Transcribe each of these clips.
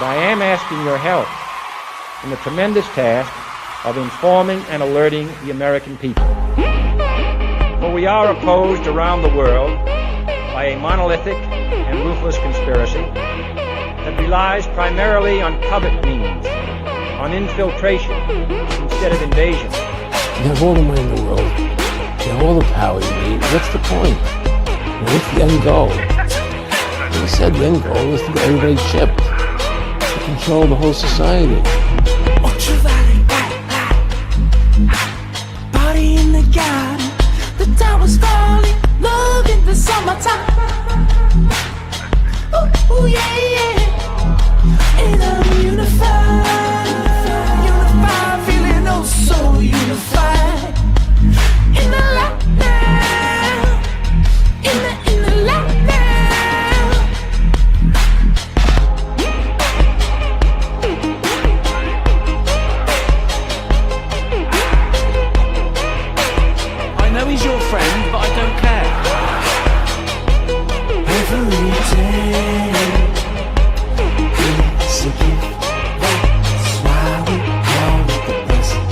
But I am asking your help in the tremendous task of informing and alerting the American people. For we are opposed around the world by a monolithic and ruthless conspiracy that relies primarily on covert means, on infiltration instead of invasion. You have all the money in the world, you have all the power you need. What's the point? What's the end goal? He said the end goal is to get everybody chipped, to control the whole society. Ultraviolet body in the garden, the tower's falling, love in the summertime. Ooh, yeah, yeah. And I'm unified, feeling oh so unified. In the light now, in the light now. I know he's your friend, but I don't care. Every day it's a gift. That's why we call it the blessing.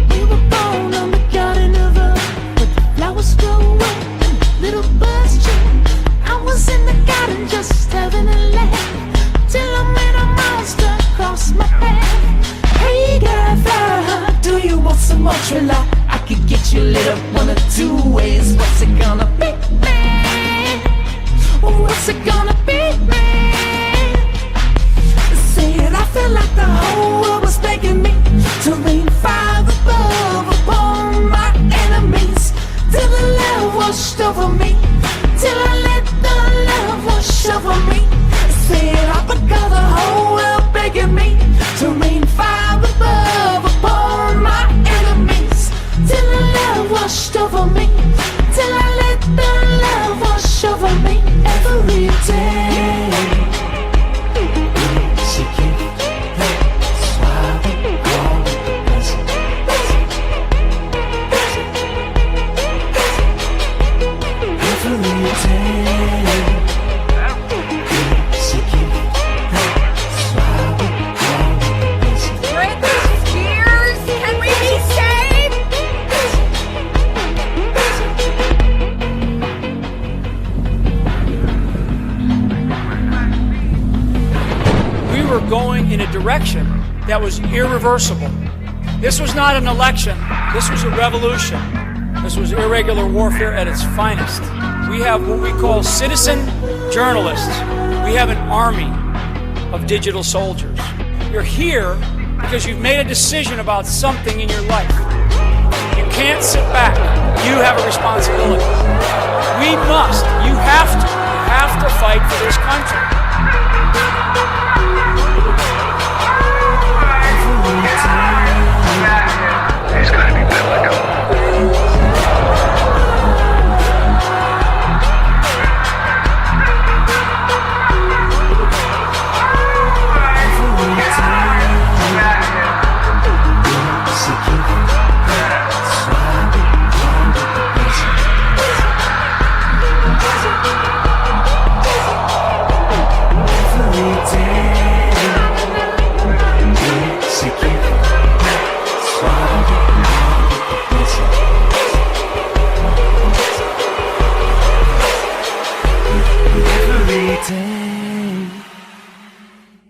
We were born on the garden of Earth, where the flowers grow up, little birds chirp. I was in the garden just having a laugh, till I met a monster cross my path. Hey girl, do you want some more Trilla? I could get you lit up one of two ways. What's it gonna be, man? What's it gonna be, man? Say it, I feel like the whole world was begging me to rain fire above upon my enemies, till the love washed over me, till I let the love wash over me. Say it, I forgot the whole world begging me to rain fire above upon my enemies, till the love washed over me, till I let the love wash over me. Every day it's a gift, that's why we call it the blessing. Every day it's a gift, that's why we call it the blessing. Britney Spears, can we be saved? We were going in a direction that was irreversible. This was not an election. This was a revolution. This was irregular warfare at its finest. We have what we call citizen journalists. We have an army of digital soldiers. You're here because you've made a decision about something in your life. You can't sit back. You have a responsibility. We must, you have to fight for this country. He's gonna be biblical.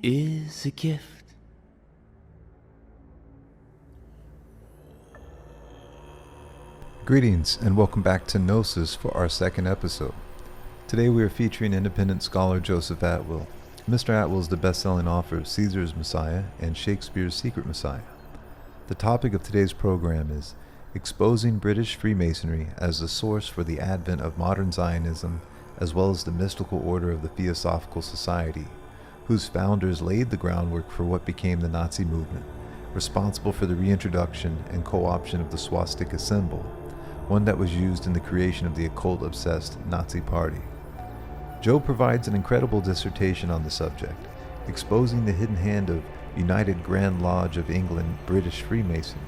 Is a gift. Greetings and welcome back to Gnosis for our second episode. Today we are featuring independent scholar Joseph Atwill. Mr. Atwill is the best-selling author of Caesar's Messiah and Shakespeare's Secret Messiah. The topic of today's program is exposing British Freemasonry as the source for the advent of modern Zionism, as well as the mystical order of the Theosophical Society, whose founders laid the groundwork for what became the Nazi movement, responsible for the reintroduction and co-option of the swastika symbol, one that was used in the creation of the occult-obsessed Nazi Party. Joe provides an incredible dissertation on the subject, exposing the hidden hand of United Grand Lodge of England British Freemasonry,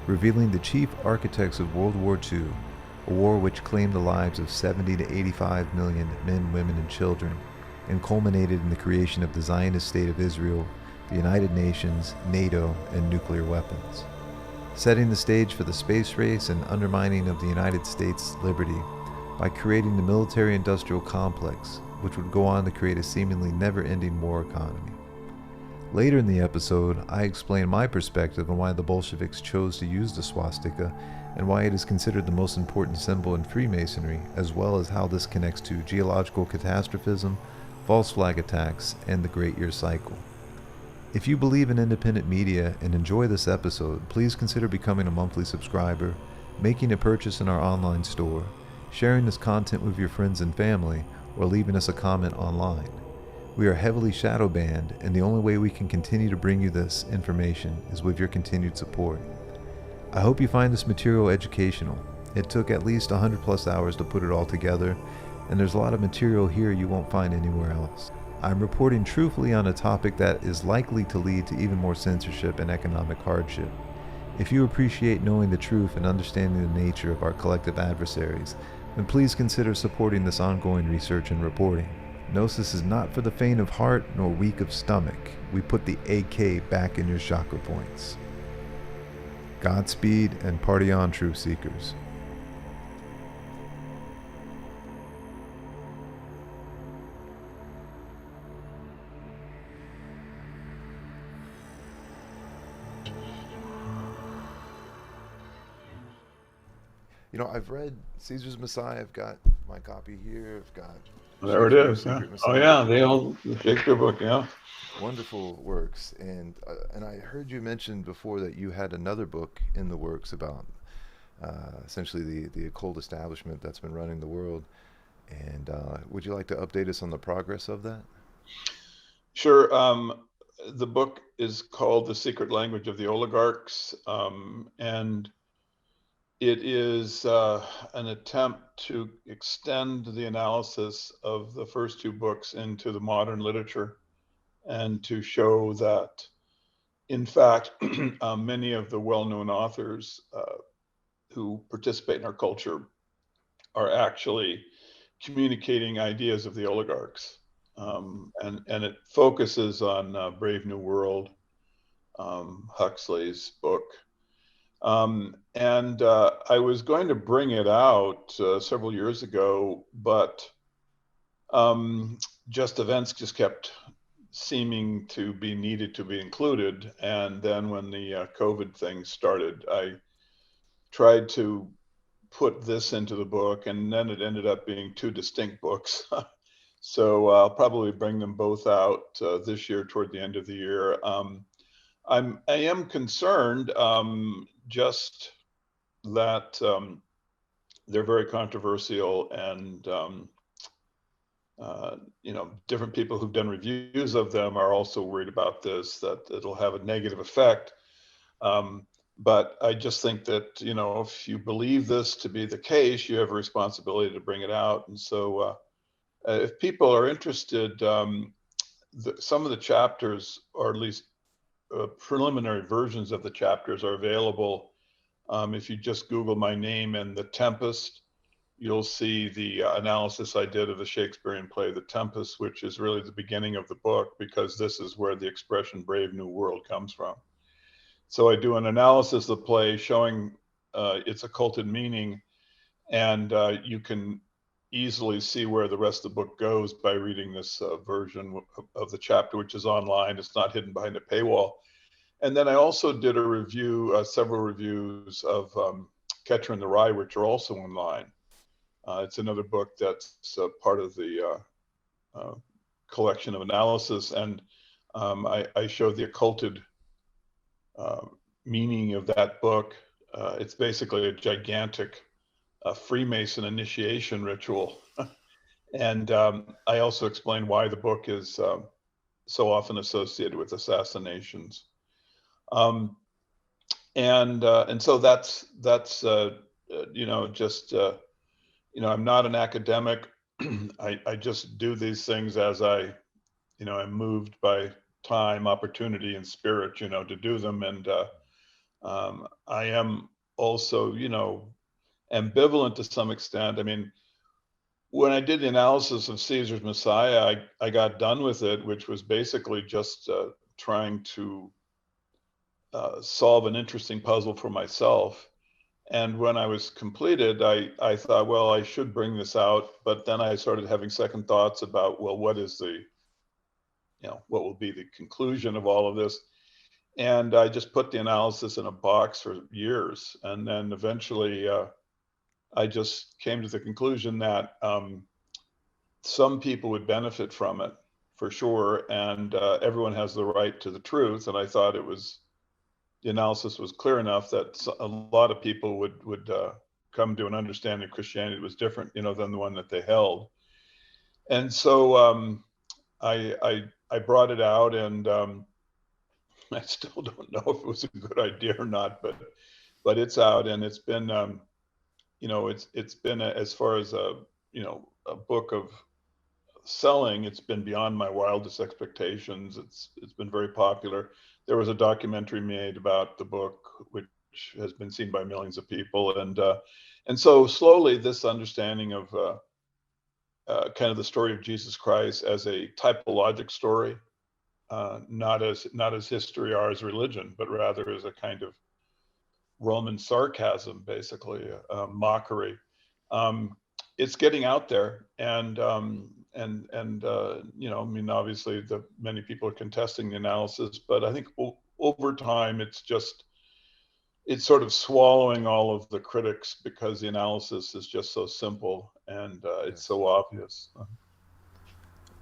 revealing the chief architects of World War II, a war which claimed the lives of 70 to 85 million men, women, and children, and culminated in the creation of the Zionist State of Israel, the United Nations, NATO, and nuclear weapons. Setting the stage for the space race and undermining of the United States' liberty by creating the military-industrial complex, which would go on to create a seemingly never-ending war economy. Later in the episode, I explain my perspective on why the Bolsheviks chose to use the swastika and why it is considered the most important symbol in Freemasonry, as well as how this connects to geological catastrophism, false flag attacks, and the Great Year Cycle. If you believe in independent media and enjoy this episode, please consider becoming a monthly subscriber, making a purchase in our online store, sharing this content with your friends and family, or leaving us a comment online. We are heavily shadow banned, and the only way we can continue to bring you this information is with your continued support. I hope you find this material educational. It took at least 100 plus hours to put it all together, and there's a lot of material here you won't find anywhere else. I'm reporting truthfully on a topic that is likely to lead to even more censorship and economic hardship. If you appreciate knowing the truth and understanding the nature of our collective adversaries, then please consider supporting this ongoing research and reporting. Gnosis is not for the faint of heart nor weak of stomach. We put the AK back in your chakra points. Godspeed and party on, truth seekers. You know, I've read Caesar's Messiah. I've got my copy here. I've got there it is. Yeah. Oh yeah, the Shakespeare book. Yeah, wonderful works. And I heard you mention before that you had another book in the works about essentially the occult establishment that's been running the world. And would you like to update us on the progress of that? Sure. The book is called The Secret Language of the Oligarchs, and it is an attempt to extend the analysis of the first two books into the modern literature and to show that, in fact, many of the well-known authors who participate in our culture are actually communicating ideas of the oligarchs. And it focuses on Brave New World, Huxley's book. And I was going to bring it out several years ago, but events just kept seeming to be needed to be included. And then when the COVID thing started, I tried to put this into the book, and then it ended up being two distinct books. So I'll probably bring them both out this year toward the end of the year. I am concerned just that they're very controversial, and different people who've done reviews of them are also worried about this, that it'll have a negative effect. But I just think that, if you believe this to be the case, you have a responsibility to bring it out. And so if people are interested, some of the chapters, or at least preliminary versions of the chapters, are available. If you just Google my name and The Tempest, you'll see the analysis I did of the Shakespearean play The Tempest, which is really the beginning of the book, because this is where the expression Brave New World comes from. So I do an analysis of the play showing its occulted meaning, and you can easily see where the rest of the book goes by reading this version of the chapter, which is online. It's not hidden behind a paywall. And then I also did a review, several reviews of Catcher in the Rye, which are also online. It's another book that's part of the collection of analysis. And I showed the occulted meaning of that book. It's basically a gigantic Freemason initiation ritual. And I also explained why the book is so often associated with assassinations. And so that's I'm not an academic. I just do these things as I'm moved by time, opportunity, and spirit, to do them. And I am also, ambivalent to some extent. I mean, when I did the analysis of Caesar's Messiah, I got done with it, which was basically just trying to solve an interesting puzzle for myself. And when I was completed, I thought, well, I should bring this out. But then I started having second thoughts about, well, what is the, what will be the conclusion of all of this? And I just put the analysis in a box for years. And then eventually I just came to the conclusion that some people would benefit from it for sure. And everyone has the right to the truth. And I thought the analysis was clear enough that a lot of people would come to an understanding of Christianity that was different, than the one that they held. And so I brought it out, and I still don't know if it was a good idea or not, but it's out, and it's been, it's been as far as a book of selling, it's been beyond my wildest expectations. It's been very popular. There was a documentary made about the book, which has been seen by millions of people, and so slowly this understanding of kind of the story of Jesus Christ as a typologic story, not as history or as religion, but rather as a kind of Roman sarcasm, basically, mockery. It's getting out there, and I mean, obviously, many people are contesting the analysis, but I think over time, it's sort of swallowing all of the critics because the analysis is just so simple and it's so obvious.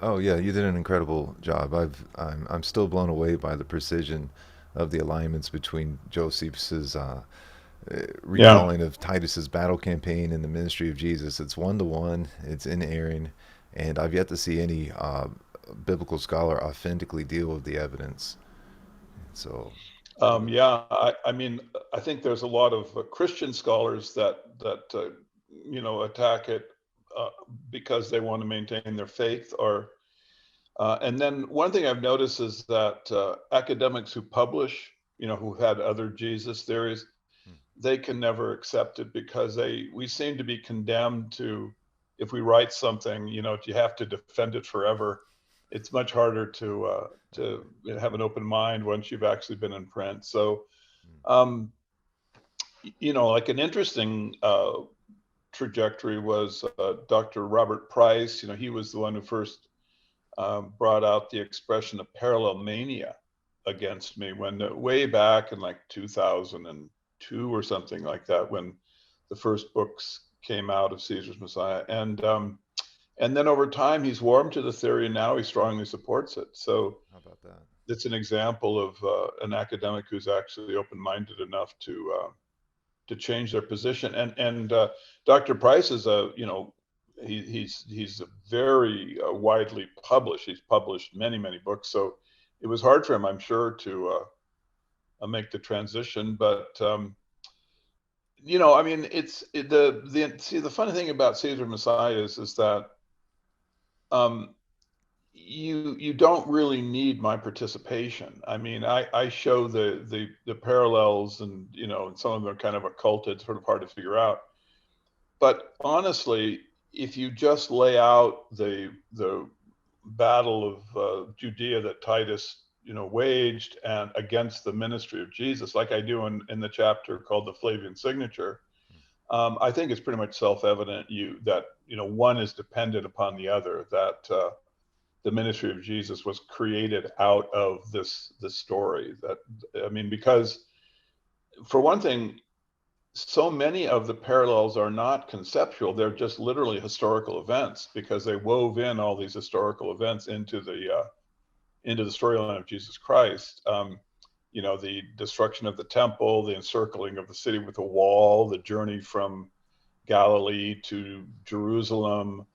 Oh yeah, you did an incredible job. I'm still blown away by the precision of the alignments between Joseph's recalling of Titus's battle campaign and the ministry of Jesus. It's 1-to-1. It's inerring, and I've yet to see any biblical scholar authentically deal with the evidence. So. I mean, I think there's a lot of Christian scholars that attack it because they want to maintain their faith, and then one thing I've noticed is that academics who publish, who had other Jesus theories, they can never accept it because we seem to be condemned to, if we write something, you have to defend it forever. It's much harder to have an open mind once you've actually been in print. So, like an interesting trajectory was Dr. Robert Price. He was the one who first brought out the expression of parallel mania against me way back in like 2002 or something like that, when the first books came out of Caesar's Messiah. And then over time, he's warmed to the theory, and now he strongly supports it. So how about that? It's an example of an academic who's actually open-minded enough to change their position. And Dr. Price is he's very widely published. He's published many books. So it was hard for him, I'm sure, to make the transition. But I mean, the funny thing about Caesar Messiah is that you don't really need my participation. I mean, I show the parallels, and some of them are kind of occulted, sort of hard to figure out. But honestly, if you just lay out the battle of Judea that Titus waged and against the ministry of Jesus, like I do in the chapter called the Flavian signature, I think it's pretty much self-evident that one is dependent upon the other, that the ministry of Jesus was created out of this story. Because for one thing, so many of the parallels are not conceptual, they're just literally historical events, because they wove in all these historical events into the storyline of Jesus Christ. The destruction of the temple, the encircling of the city with a wall, the journey from Galilee to Jerusalem,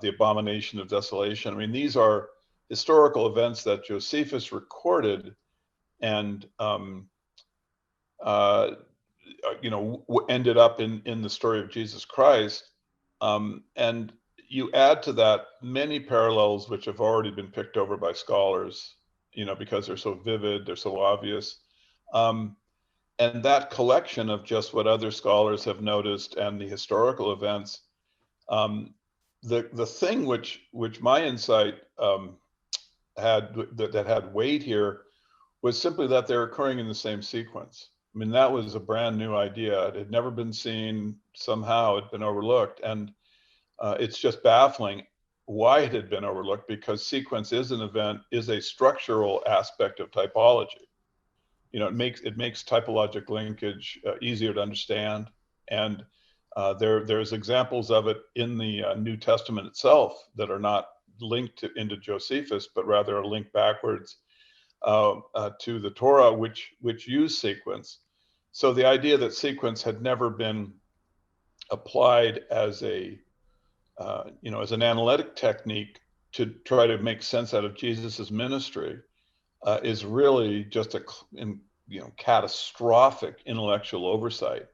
the abomination of desolation. I mean, these are historical events that Josephus recorded and, ended up in the story of Jesus Christ. And you add to that many parallels which have already been picked over by scholars, because they're so vivid, they're so obvious. and that collection of just what other scholars have noticed and the historical events, the thing which my insight had that had weight here was simply that they're occurring in the same sequence. I mean, that was a brand new idea. It had never been seen. Somehow it had been overlooked. And it's just baffling why it had been overlooked, because sequence is a structural aspect of typology. You know, it makes typologic linkage easier to understand. And there's examples of it in the New Testament itself that are not linked into Josephus, but rather are linked backwards to the Torah, which use sequence. So the idea that sequence had never been applied as a as an analytic technique to try to make sense out of Jesus's ministry is really just a catastrophic intellectual oversight.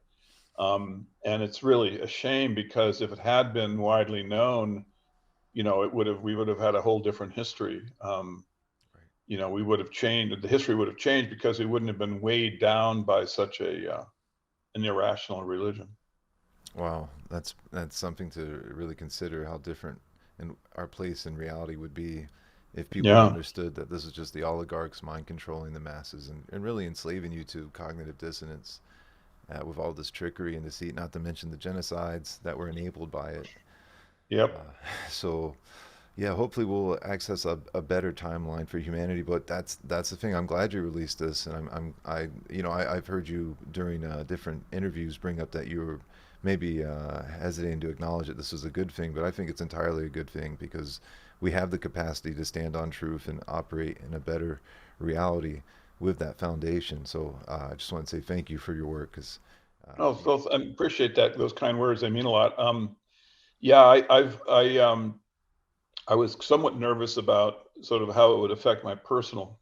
And it's really a shame, because if it had been widely known, we would have had a whole different history. We would have changed, the history would have changed, because we wouldn't have been weighed down by such an irrational religion. Wow, that's something to really consider, how different our place in reality would be if people understood that this is just the oligarchs mind controlling the masses and really enslaving you to cognitive dissonance with all this trickery and deceit, not to mention the genocides that were enabled by it. Yep. So yeah, hopefully we'll access a better timeline for humanity. But that's the thing. I'm glad you released this, and I've heard you during different interviews bring up that you were maybe hesitating to acknowledge that this was a good thing, but I think it's entirely a good thing, because we have the capacity to stand on truth and operate in a better reality with that foundation. So I just want to say thank you for your work. Cause, I appreciate that. Those kind words, they mean a lot. I was somewhat nervous about sort of how it would affect my personal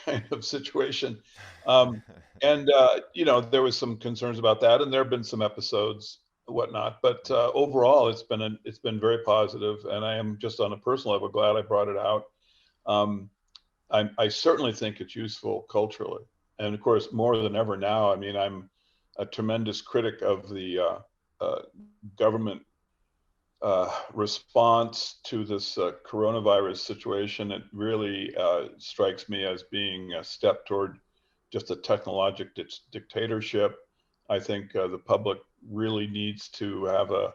kind of situation. There was some concerns about that, and there have been some episodes, whatnot. But overall, it's been very positive, and I am, just on a personal level, glad I brought it out. I certainly think it's useful culturally, and of course, more than ever now. I mean, I'm a tremendous critic of the government response to this coronavirus situation. It really strikes me as being a step toward just a technologic dictatorship. I think the public really needs to have a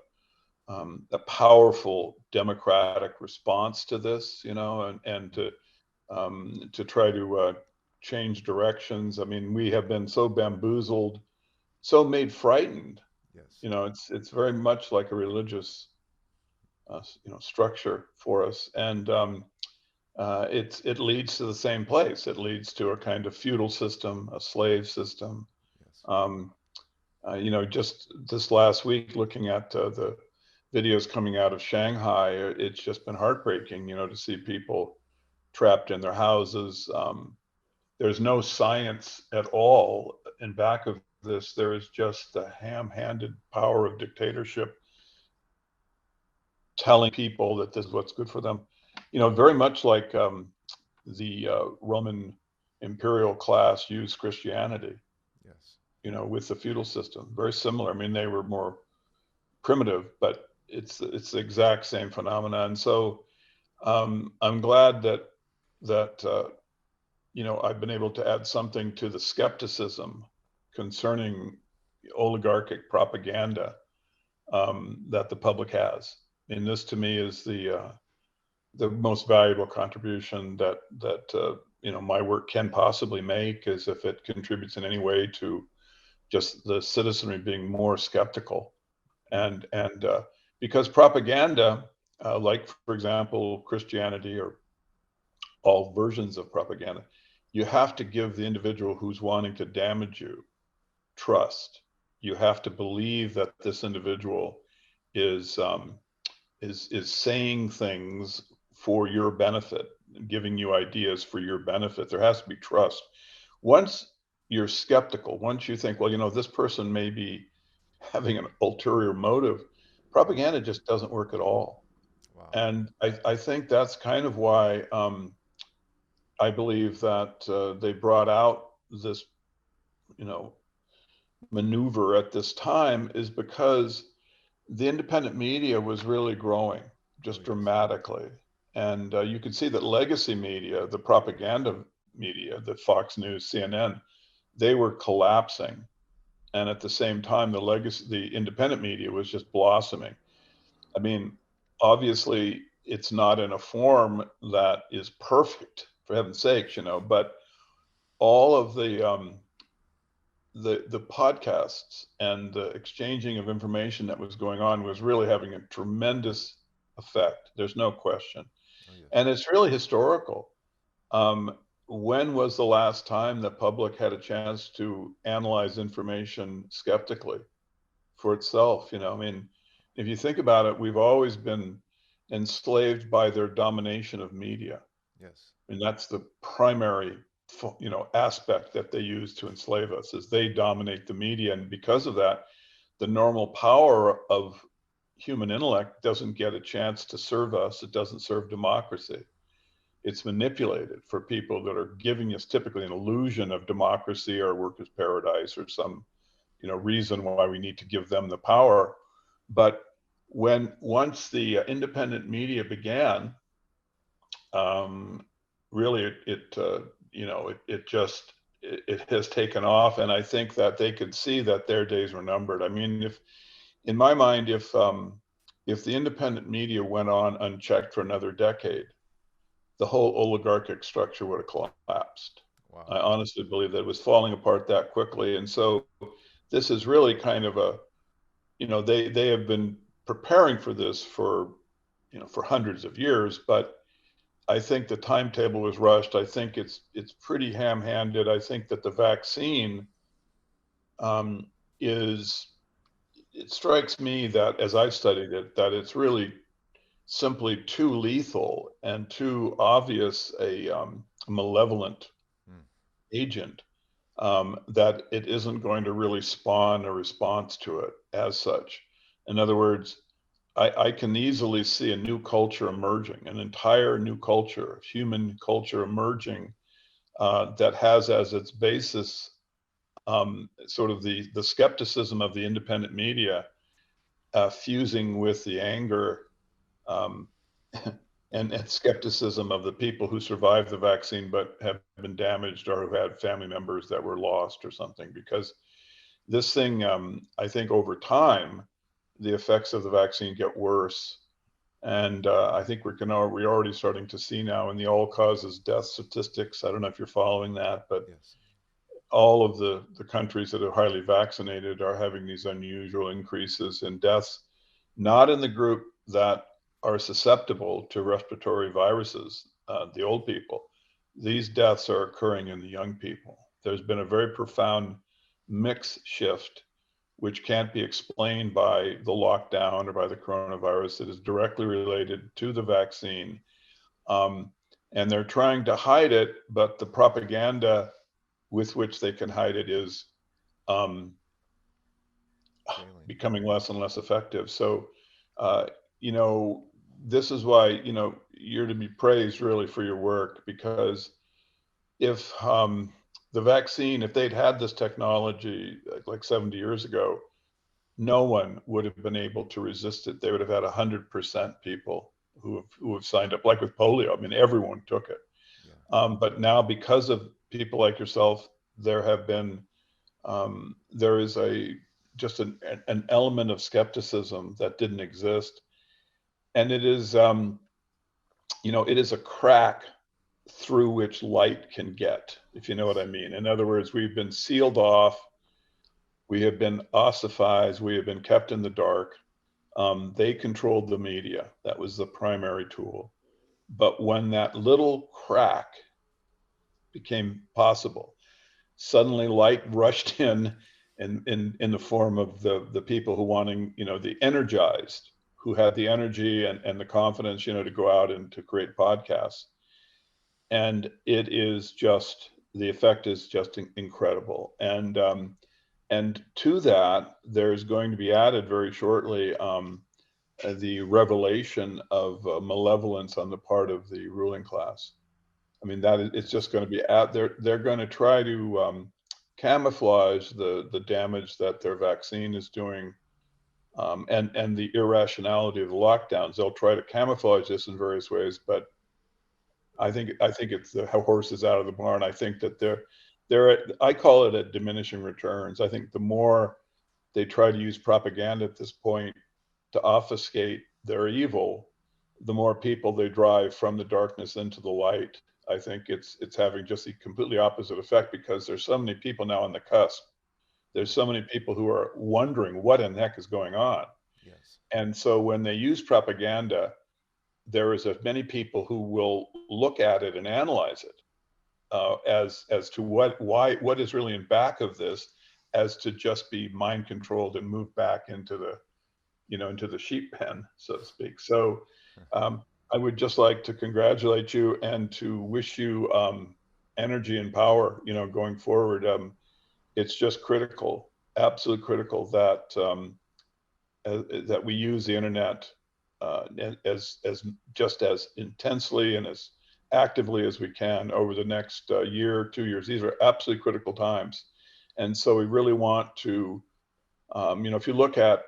powerful democratic response to this, and to try to change directions. I mean, we have been so bamboozled, so made frightened. Yes. It's very much like a religious structure for us, and it leads to the same place. It leads to a kind of feudal system, a slave system. Yes. Just this last week, looking at the videos coming out of Shanghai, it's just been heartbreaking, to see people trapped in their houses. There's no science at all in back of this. There is just the ham-handed power of dictatorship, telling people that this is what's good for them. Very much like the Roman imperial class used Christianity. Yes. With the feudal system, very similar. I mean, they were more primitive, but it's the exact same phenomenon. So I'm glad that I've been able to add something to the skepticism concerning oligarchic propaganda that the public has. And this, to me, is the most valuable contribution that my work can possibly make, is if it contributes in any way to just the citizenry being more skeptical. And because propaganda, like, for example, Christianity or all versions of propaganda, you have to give the individual who's wanting to damage you trust. You have to believe that this individual is saying things for your benefit, giving you ideas for your benefit. There has to be trust. Once you're skeptical, once you think, well, this person may be having an ulterior motive, propaganda just doesn't work at all. Wow. And I think that's kind of why I believe that they brought out this maneuver at this time is because the independent media was really growing just dramatically. And you could see that legacy media, the propaganda media, the Fox News, CNN, they were collapsing. And at the same time, the independent media was just blossoming. I mean, obviously, it's not in a form that is perfect, for heaven's sakes, but all of the podcasts and the exchanging of information that was going on was really having a tremendous effect. There's no question. Oh, yes. And it's really historical. When was the last time the public had a chance to analyze information skeptically for itself? I mean, if you think about it, we've always been enslaved by their domination of media. Yes. I mean, that's the primary aspect that they use to enslave us, is they dominate the media. And because of that, the normal power of human intellect doesn't get a chance to serve us. It doesn't serve democracy. It's manipulated for people that are giving us typically an illusion of democracy or workers' paradise or some reason why we need to give them the power. But once the independent media began, really it has taken off. And I think that they could see that their days were numbered. I mean, in my mind, if the independent media went on unchecked for another decade, the whole oligarchic structure would have collapsed. Wow. I honestly believe that it was falling apart that quickly. And so this is really kind of they have been preparing for this for hundreds of years, but I think the timetable was rushed. I think it's pretty ham-handed. I think that the vaccine it strikes me that, as I've studied it, that it's really simply too lethal and too obvious a malevolent agent, that it isn't going to really spawn a response to it as such. In other words, I can easily see a new culture emerging, an entire new culture, human culture emerging, that has as its basis sort of the skepticism of the independent media, fusing with the anger and skepticism of the people who survived the vaccine but have been damaged or who had family members that were lost or something. Because this thing, I think over time, the effects of the vaccine get worse. And I think we're already starting to see now in the all causes death statistics. I don't know if you're following that, but yes, all of the countries that are highly vaccinated are having these unusual increases in deaths, not in the group that are susceptible to respiratory viruses, the old people. These deaths are occurring in the young people. There's been a very profound mix shift, which can't be explained by the lockdown or by the coronavirus. It is directly related to the vaccine. And they're trying to hide it, but the propaganda with which they can hide it is becoming less and less effective. So, this is why, you're to be praised really for your work, because if the vaccine, if they'd had this technology like 70 years ago, no one would have been able to resist it. They would have had 100% people who have signed up, like with polio. I mean, everyone took it. Yeah. But now, because of people like yourself, there have been, there is just an element of skepticism that didn't exist. And it is, it is a crack through which light can get, if you know what I mean. In other words, we've been sealed off, we have been ostracized, we have been kept in the dark. They controlled the media. That was the primary tool. But when that little crack became possible, suddenly light rushed in the form of the people who wanting, the energized, who had the energy and the confidence, to go out and to create podcasts. And it is just, the effect is just incredible. And to that, there's going to be added very shortly the revelation of malevolence on the part of the ruling class. I mean, it's just going to be out there. They're going to try to camouflage the damage that their vaccine is doing, and the irrationality of the lockdowns. They'll try to camouflage this in various ways, but I think it's the horse is out of the barn. I think that I call it at diminishing returns. I think the more they try to use propaganda at this point to obfuscate their evil, the more people they drive from the darkness into the light. I think it's having just the completely opposite effect, because there's so many people now on the cusp. There's so many people who are wondering what in the heck is going on. Yes. And so when they use propaganda, there is as many people who will look at it and analyze it as to what is really in back of this, as to just be mind controlled and move back into the sheep pen, so to speak. So I would just like to congratulate you and to wish you energy and power, going forward. It's just critical, absolutely critical that that we use the internet as just as intensely and as actively as we can over the next year, 2 years. These are absolutely critical times. And so we really want to, if you look at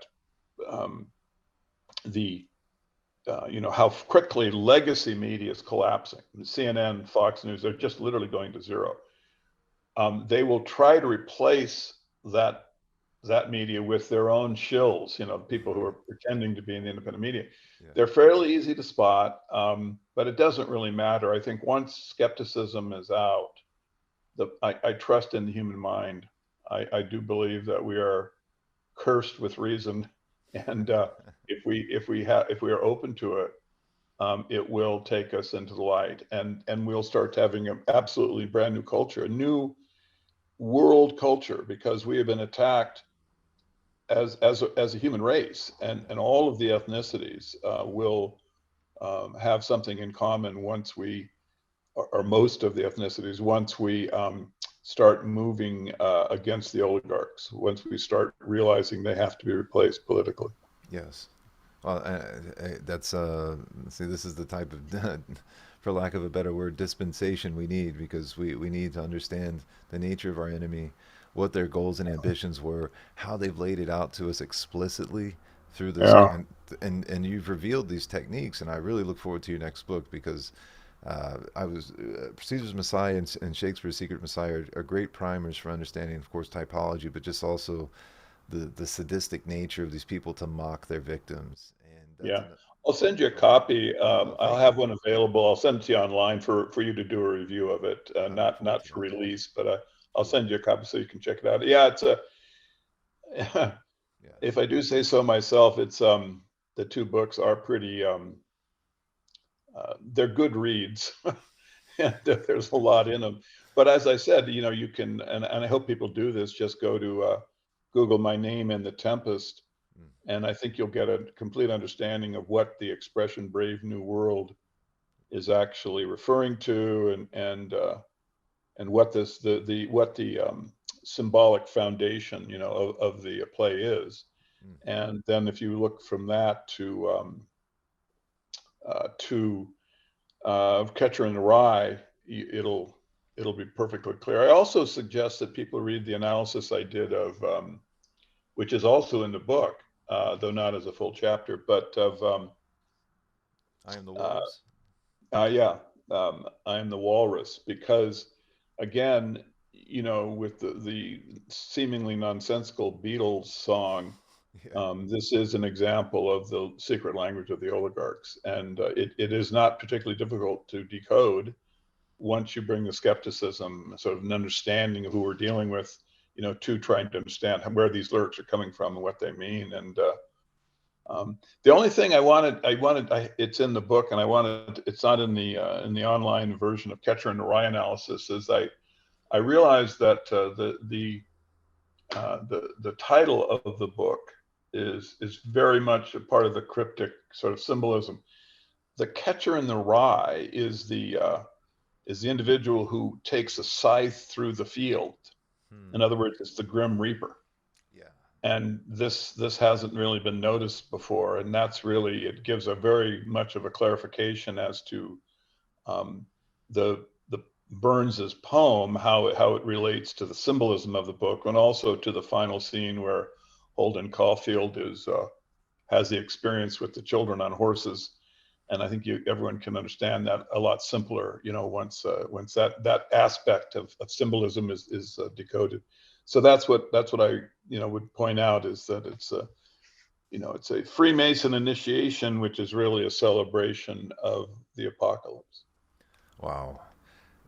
how quickly legacy media is collapsing. CNN, Fox News, they're just literally going to zero. They will try to replace that media with their own shills, people who are pretending to be in the independent media. Yeah. They're fairly easy to spot, but it doesn't really matter. I think once skepticism is out, I trust in the human mind. I do believe that we are cursed with reason, and if we are open to it, it will take us into the light, and we'll start having an absolutely brand new culture, a new world culture, because we have been attacked as a human race, and all of the ethnicities will have something in common once we, or most of the ethnicities, once we start moving against the oligarchs, once we start realizing they have to be replaced politically. Yes. Well, that's see, this is the type of, for lack of a better word, dispensation we need, because we need to understand the nature of our enemy, what their goals and ambitions were, how they've laid it out to us explicitly through this, and you've revealed these techniques, and I really look forward to your next book, because Caesar's Messiah and Shakespeare's Secret Messiah are great primers for understanding, of course, typology, but just also the sadistic nature of these people to mock their victims. And I'll send you a copy. I'll have one available. I'll send it to you online for you to do a review of it, not for release, but I'll send you a copy so you can check it out. Yeah, it's if I do say so myself, it's the two books are pretty they're good reads. And there's a lot in them. But as I said, you can, and I hope people do this, just go to Google my name and The Tempest, and I think you'll get a complete understanding of what the expression "Brave New World" is actually referring to, and what the symbolic foundation, of the play is. And then if you look from that to Catcher in the Rye, it'll be perfectly clear. I also suggest that people read the analysis I did of, which is also in the book, though not as a full chapter, but of I Am the Walrus. I Am the Walrus, because again, with the seemingly nonsensical Beatles song, this is an example of the secret language of the oligarchs, and it is not particularly difficult to decode once you bring the skepticism, sort of an understanding of who we're dealing with, to trying to understand where these lyrics are coming from and what they mean. And the only thing I wanted, it's in the book, and it's not in the online version of Catcher in the Rye analysis, is I realized that the title of the book is very much a part of the cryptic sort of symbolism. The Catcher in the Rye is the individual who takes a scythe through the field. In other words, it's the Grim Reaper. And this hasn't really been noticed before, and that's really, it gives a very much of a clarification as to the Burns's poem, how it relates to the symbolism of the book, and also to the final scene where Holden Caulfield has the experience with the children on horses. And I think everyone can understand that a lot simpler, once that aspect of symbolism is decoded. So that's what I would point out, is that it's a Freemason initiation, which is really a celebration of the apocalypse. Wow.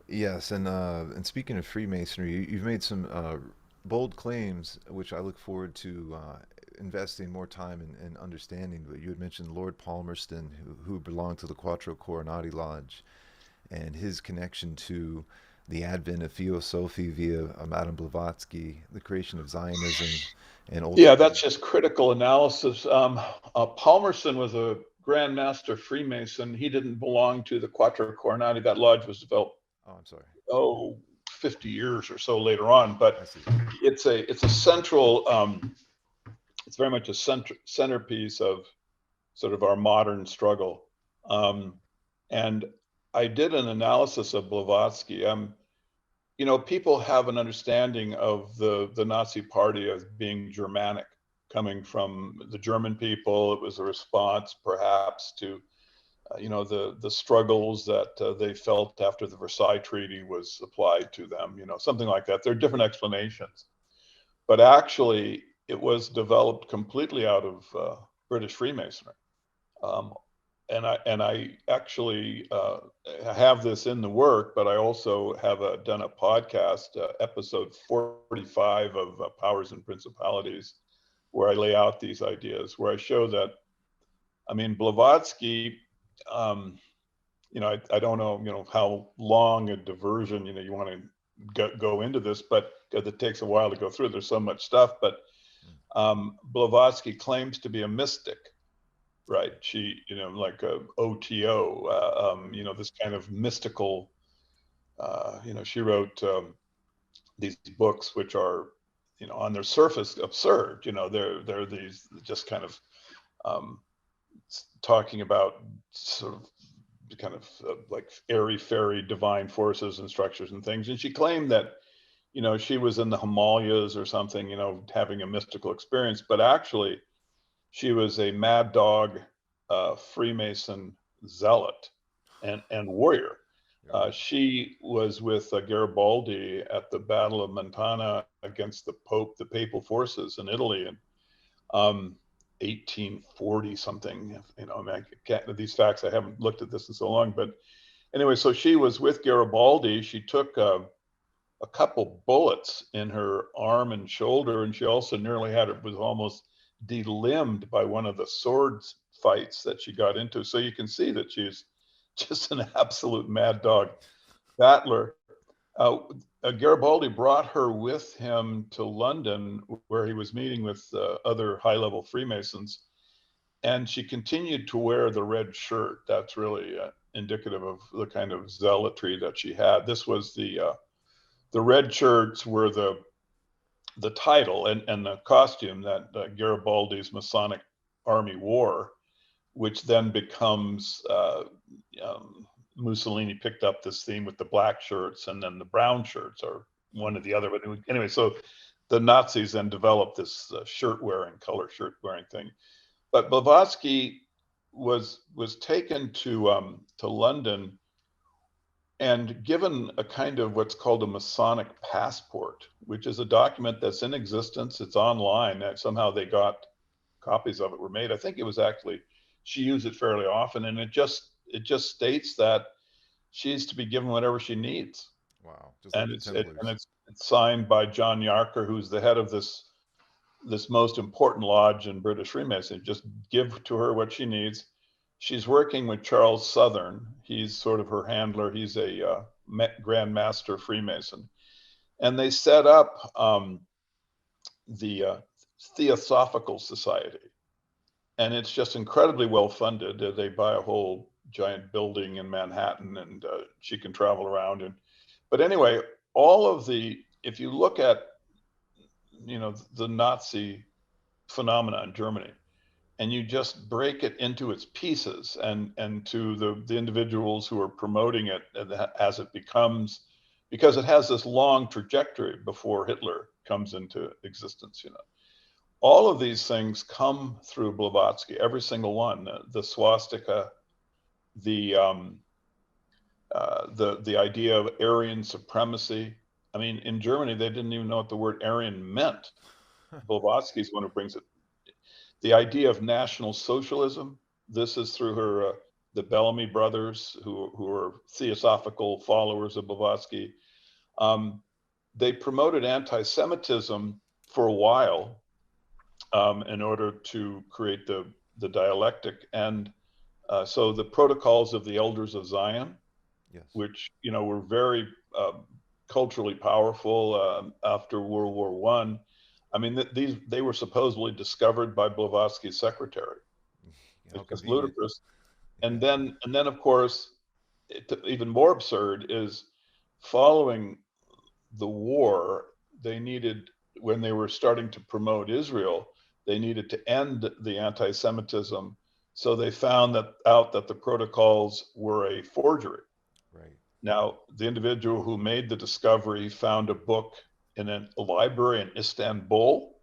Yes, and speaking of Freemasonry, you've made some bold claims, which I look forward to investing more time in understanding. But you had mentioned Lord Palmerston, who belonged to the Quattro Coronati Lodge, and his connection to the advent of Theosophy via Madame Blavatsky, the creation of Zionism, and ultimately... Yeah, that's just critical analysis. Palmerston was a Grand Master Freemason. He didn't belong to the Quattro Coronati. That lodge was developed 50 years or so later on, but it's a central, it's very much a centerpiece of sort of our modern struggle. And I did an analysis of Blavatsky. People have an understanding of the Nazi Party as being Germanic, coming from the German people. It was a response perhaps to the struggles that they felt after the Versailles Treaty was applied to them, something like that. There are different explanations, but actually it was developed completely out of British Freemasonry. And I actually have this in the work, but I also have done a podcast, episode 45 of Powers and Principalities, where I lay out these ideas, where I show that, Blavatsky, I don't know, how long a diversion, you want to go into this, but because it takes a while to go through, there's so much stuff, but Blavatsky claims to be a mystic, right? She, like a OTO, this kind of mystical, she wrote these books, which are, on their surface absurd, they're these just kind of talking about sort of kind of like airy-fairy divine forces and structures and things. And she claimed that, she was in the Himalayas or something, having a mystical experience, but actually she was a mad dog Freemason zealot and warrior. She was with Garibaldi at the Battle of Mentana against the Pope, the papal forces in Italy in 1840 something. These facts, I haven't looked at this in so long, but anyway, so she was with Garibaldi. She took a couple bullets in her arm and shoulder, and she also nearly was almost delimbed by one of the sword fights that she got into. So you can see that she's just an absolute mad dog battler. Garibaldi brought her with him to London, where he was meeting with other high-level Freemasons, and she continued to wear the red shirt. That's really indicative of the kind of zealotry that she had. This was the red shirts were the title and the costume that Garibaldi's Masonic army wore, which then becomes Mussolini picked up this theme with the black shirts, and then the brown shirts are one or the other. But anyway, so the Nazis then developed this color shirt wearing thing. But Blavatsky was taken to London and given a kind of what's called a Masonic passport, which is a document that's in existence. It's online. Somehow they got copies of it were made. I think it was actually, she used it fairly often, and it just states that she's to be given whatever she needs. Wow. And it's signed by John Yarker, who's the head of this most important lodge in British Freemasonry. Just give to her what she needs. She's working with Charles Southern. He's sort of her handler. He's a Grand Master Freemason. And they set up the Theosophical Society. And it's just incredibly well funded. They buy a whole giant building in Manhattan, and she can travel around. But anyway, if you look at, the Nazi phenomena in Germany, and you just break it into its pieces and to the individuals who are promoting it as it becomes because it has this long trajectory before Hitler comes into existence. All of these things come through Blavatsky, every single one. The swastika, the idea of Aryan supremacy. I mean, in Germany, they didn't even know what the word Aryan meant. Blavatsky's one who brings it. The idea of National Socialism. This is through her, the Bellamy brothers, who are theosophical followers of Blavatsky. They promoted anti-Semitism for a while in order to create the dialectic. And so the protocols of the Elders of Zion, Yes. which, were very culturally powerful after World War I. I mean, they were supposedly discovered by Blavatsky's secretary. It's just ludicrous. And then of course, even more absurd is, following the war, they needed, when they were starting to promote Israel, they needed to end the anti-Semitism. So they found out that the protocols were a forgery. Right. Now, the individual who made the discovery found a book in a library in Istanbul.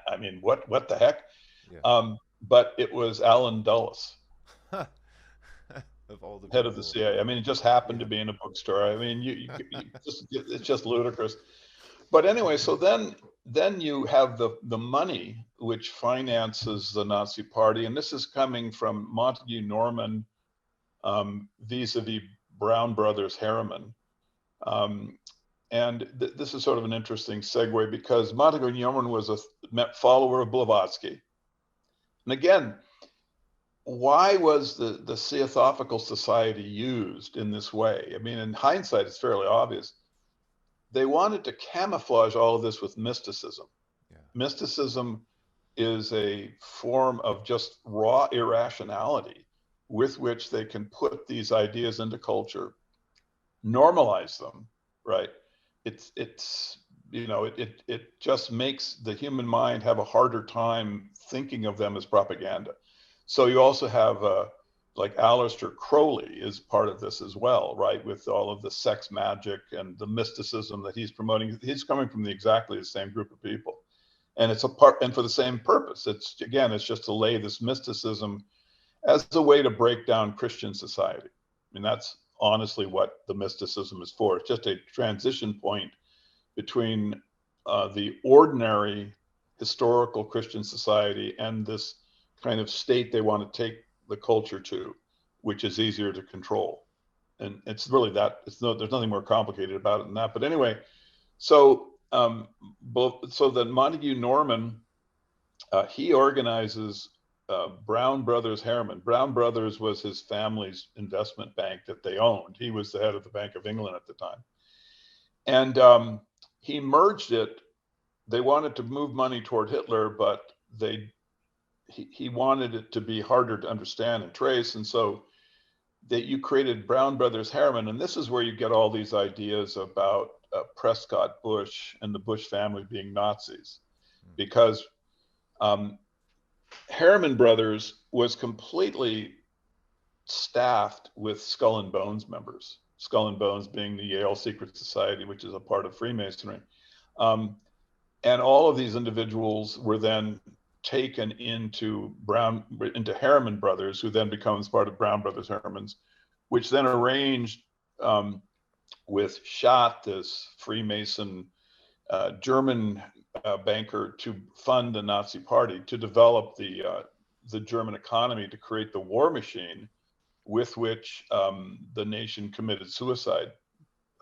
I mean, what the heck? Yeah. But it was Alan Dulles, Of all the head of the people. CIA. I mean, it just happened to be in a bookstore. I mean, it's just ludicrous. But anyway, so then you have the money which finances the Nazi Party, and this is coming from Montague Norman vis-a-vis Brown Brothers Harriman. And this is sort of an interesting segue, because Montague Norman was a follower of Blavatsky. And again, why was the Theosophical Society used in this way? I mean, in hindsight, it's fairly obvious. They wanted to camouflage all of this with mysticism. Yeah. Mysticism is a form of just raw irrationality with which they can put these ideas into culture, normalize them, right? It just makes the human mind have a harder time thinking of them as propaganda. So you also have like Aleister Crowley is part of this as well, right? With all of the sex magic and the mysticism that he's promoting. He's coming from exactly the same group of people. And it's and for the same purpose. It's just to lay this mysticism as a way to break down Christian society. I mean, that's honestly what the mysticism is for. It's just a transition point between the ordinary historical Christian society and this kind of state they want to take the culture to, which is easier to control. And it's really that. There's nothing more complicated about it than that. But anyway, so then Montague Norman, he organizes Brown Brothers Harriman. Brown Brothers was his family's investment bank that they owned. He was the head of the Bank of England at the time. And he merged it. They wanted to move money toward Hitler, but he wanted it to be harder to understand and trace. And so you created Brown Brothers Harriman. And this is where you get all these ideas about Prescott Bush and the Bush family being Nazis, because Harriman Brothers was completely staffed with Skull and Bones members. Skull and Bones being the Yale Secret Society, which is a part of Freemasonry. And all of these individuals were then taken into Harriman Brothers, who then becomes part of Brown Brothers Harrimans, which then arranged with Schott, this Freemason German banker, to fund the Nazi Party, to develop the German economy, to create the war machine with which the nation committed suicide,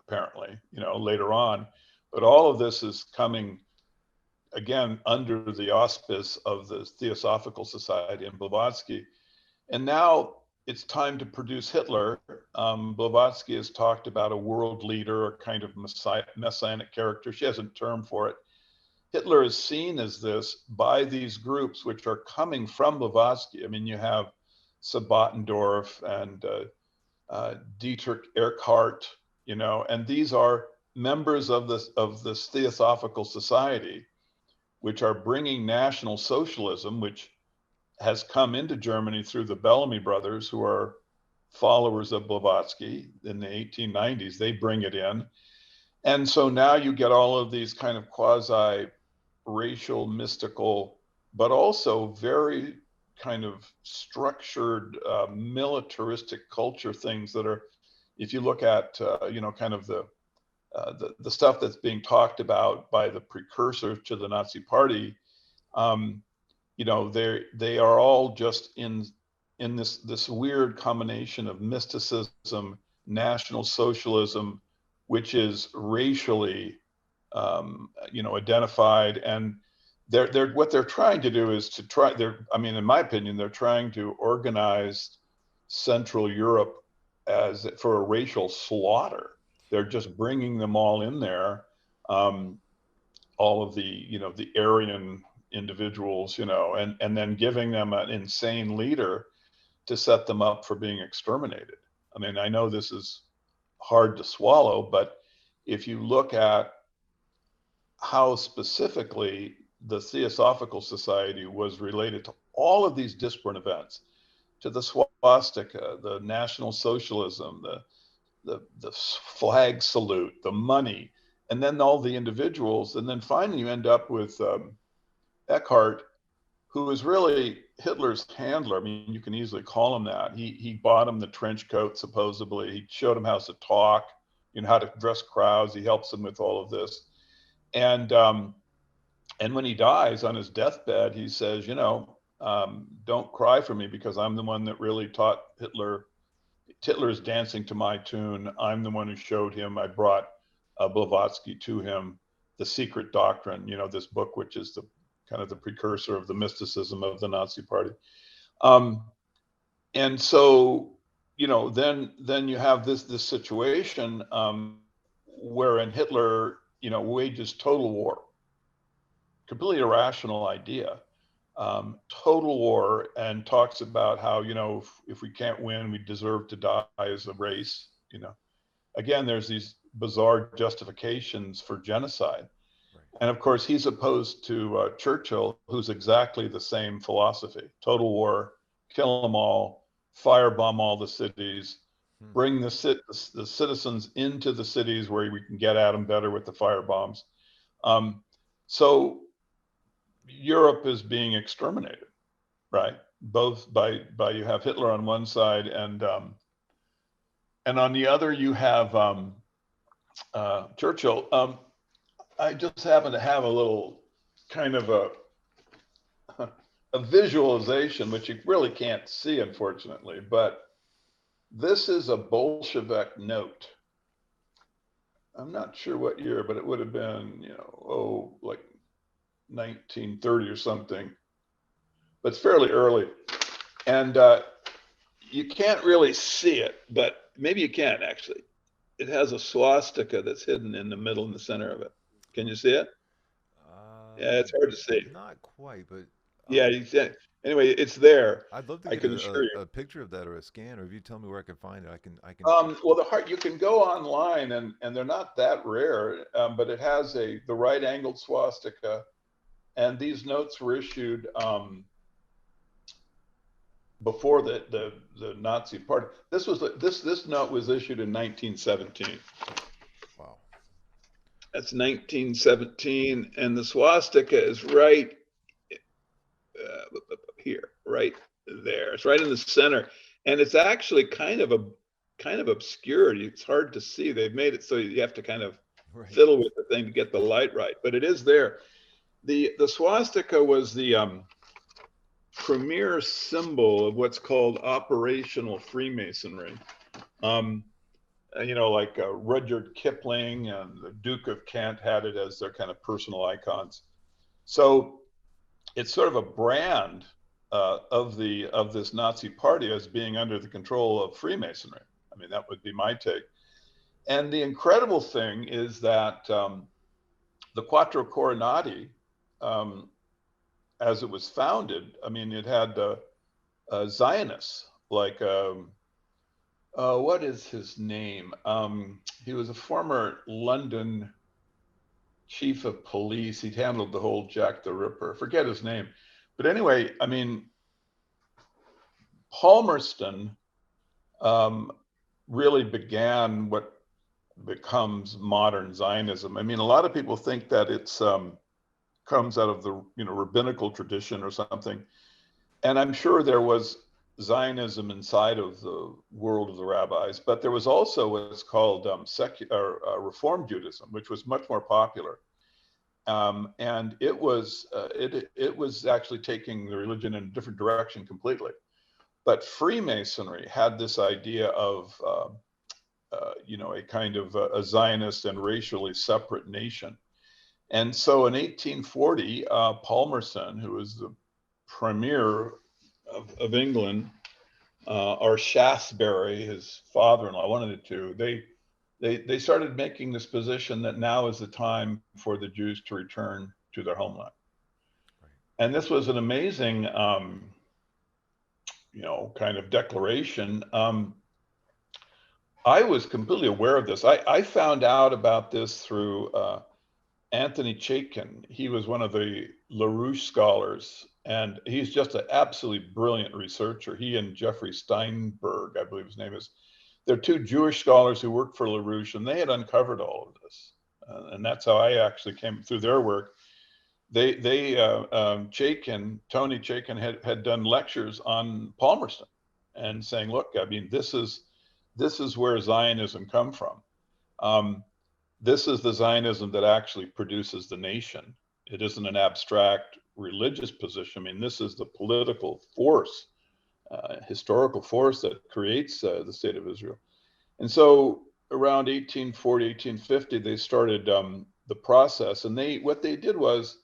apparently, later on. But all of this is coming, again, under the auspice of the Theosophical Society and Blavatsky. And now it's time to produce Hitler. Blavatsky has talked about a world leader, a kind of messianic character. She has a term for it. Hitler is seen as this by these groups which are coming from Blavatsky. I mean, you have Sabbatendorf and Dietrich Eckhart, and these are members of this Theosophical Society, which are bringing National Socialism, which has come into Germany through the Bellamy brothers, who are followers of Blavatsky in the 1890s. They bring it in. And so now you get all of these kind of quasi racial, mystical, but also very kind of structured militaristic culture things that are, if you look at kind of the stuff that's being talked about by the precursors to the Nazi Party, they are all just in this weird combination of mysticism, National Socialism, which is racially identified, and they're what they're trying to do is in my opinion, they're trying to organize Central Europe for a racial slaughter. They're just bringing them all in there, all of the Aryan individuals, and then giving them an insane leader to set them up for being exterminated. I mean, I know this is hard to swallow, but if you look at how specifically the Theosophical Society was related to all of these disparate events, to the swastika, the National Socialism, the flag salute, the money, and then all the individuals, and then finally you end up with Eckhart, who is really Hitler's handler. I mean, you can easily call him that. He bought him the trench coat, supposedly. He showed him how to talk, how to address crowds. He helps him with all of this. And when he dies on his deathbed, he says, don't cry for me because I'm the one that really taught Hitler. Hitler's dancing to my tune. I'm the one who showed him. I brought Blavatsky to him. The Secret Doctrine, this book, which is the kind of the precursor of the mysticism of the Nazi Party. And so, then you have this situation wherein Hitler, wages total war, completely irrational idea, total war, and talks about how, if we can't win, we deserve to die as a race. Again, there's these bizarre justifications for genocide. And of course, he's opposed to Churchill, who's exactly the same philosophy: total war, kill them all, firebomb all the cities, bring the citizens into the cities where we can get at them better with the fire bombs. So Europe is being exterminated, right? Both by you have Hitler on one side, and on the other you have Churchill. I just happen to have a little kind of a visualization, which you really can't see, unfortunately, but this is a Bolshevik note. I'm not sure what year, but it would have been, like 1930 or something, but it's fairly early. And you can't really see it, but maybe you can actually. It has a swastika that's hidden in the middle, in the center of it. Can you see it? Yeah, it's hard to see. Not quite, but yeah, you can. Anyway, it's there. I'd love to get a picture of that or a scan, or if you tell me where I can find it, I can. Well, you can go online, and they're not that rare, but it has the right-angled swastika, and these notes were issued before the Nazi Party. This note was issued in 1917. Wow. That's 1917, and the swastika is right here, right there. It's right in the center, and it's actually kind of obscured. It's hard to see. They've made it so you have to kind of fiddle with the thing to get the light right, but it is there. The swastika was the premier symbol of what's called operational Freemasonry. Like Rudyard Kipling and the Duke of Kent had it as their kind of personal icons. So it's sort of a brand of this Nazi Party as being under the control of Freemasonry. I mean, that would be my take. And the incredible thing is that the Quattro Coronati, as it was founded, I mean, it had Zionists, like, what is his name? He was a former London chief of police. He'd handled the whole Jack the Ripper. Forget his name. But anyway, I mean, Palmerston really began what becomes modern Zionism. I mean, a lot of people think that it's comes out of the rabbinical tradition or something, and I'm sure there was Zionism inside of the world of the rabbis, but there was also what's called Reform Judaism, which was much more popular, and it was actually taking the religion in a different direction completely. But Freemasonry had this idea of a kind of a Zionist and racially separate nation. And so in 1840, Palmerston, who was the premier of England, or Shaftesbury, his father-in-law, one of the two, they started making this position that now is the time for the Jews to return to their homeland. Right. And this was an amazing, kind of declaration. I was completely aware of this. I found out about this through Anthony Chaikin. He was one of the LaRouche scholars, and he's just an absolutely brilliant researcher. He and Jeffrey Steinberg, I believe his name is, they're two Jewish scholars who worked for LaRouche, and they had uncovered all of this. And that's how I actually came through their work. Tony Chaikin had done lectures on Palmerston and saying, look, I mean, this is where Zionism come from. This is the Zionism that actually produces the nation. It isn't an abstract religious position. I mean, this is the political force, historical force that creates the state of Israel. And so around 1840, 1850, they started the process. And what they did was,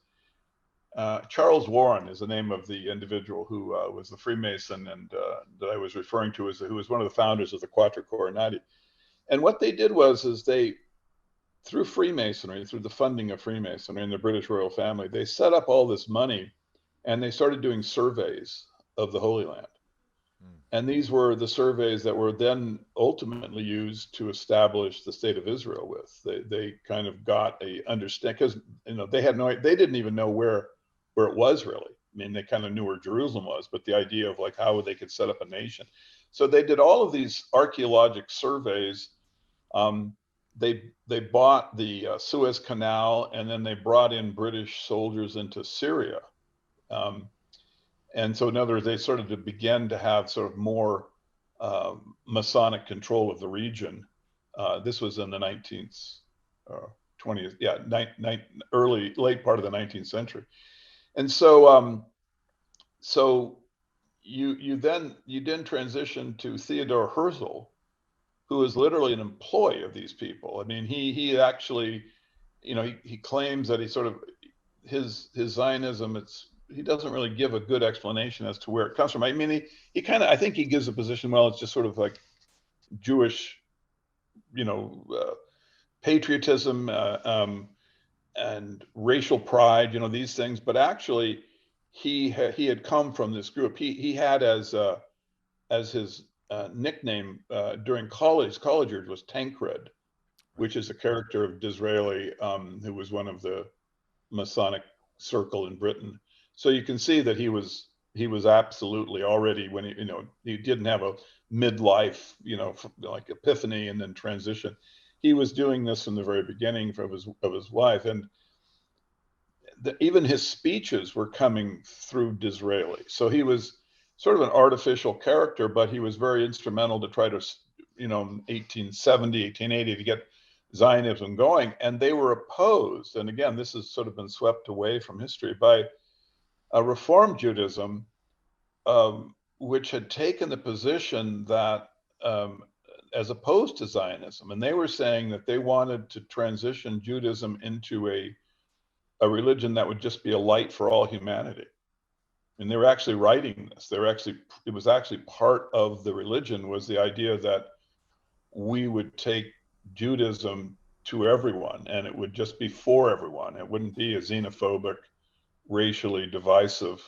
Charles Warren is the name of the individual who was the Freemason and that I was referring to, who was one of the founders of the Quattro Coronati. And what they did was they, through Freemasonry, through the funding of Freemasonry and the British royal family, they set up all this money and they started doing surveys of the Holy Land. And these were the surveys that were then ultimately used to establish the state of Israel with. They kind of got a understanding, because they didn't even know where it was really. I mean, they kind of knew where Jerusalem was, but the idea of like how they could set up a nation. So they did all of these archaeologic surveys. They bought the Suez Canal, and then they brought in British soldiers into Syria. And so in other words, they sort of began to have sort of more Masonic control of the region. This was in the 19th, 20th, late part of the 19th century. And so, you then transition to Theodor Herzl, who is literally an employee of these people. I mean, he actually, he claims that he sort of, his Zionism, he doesn't really give a good explanation as to where it comes from. I mean, he kind of, I think he gives a position, well, it's just sort of like Jewish, patriotism and racial pride, these things. But actually, he had come from this group. He had as his nickname during college years was Tancred, which is a character of Disraeli, who was one of the Masonic circle in Britain. So you can see that he was absolutely already, when he didn't have a midlife, like epiphany and then transition. He was doing this from the very beginning of his life, and even his speeches were coming through Disraeli. So he was sort of an artificial character, but he was very instrumental to try to, 1870, 1880, to get Zionism going. And they were opposed, and again, this has sort of been swept away from history, by a Reform Judaism, which had taken the position that, as opposed to Zionism, and they were saying that they wanted to transition Judaism into a religion that would just be a light for all humanity. And they were actually writing this. It was actually part of the religion, was the idea that we would take Judaism to everyone, and it would just be for everyone. It wouldn't be a xenophobic, racially divisive,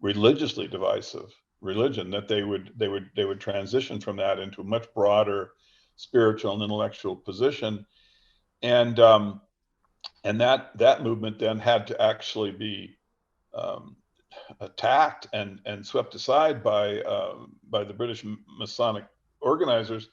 religiously divisive religion. That they would transition from that into a much broader spiritual and intellectual position, and that movement then had to actually be attacked and swept aside by the British Masonic organizers.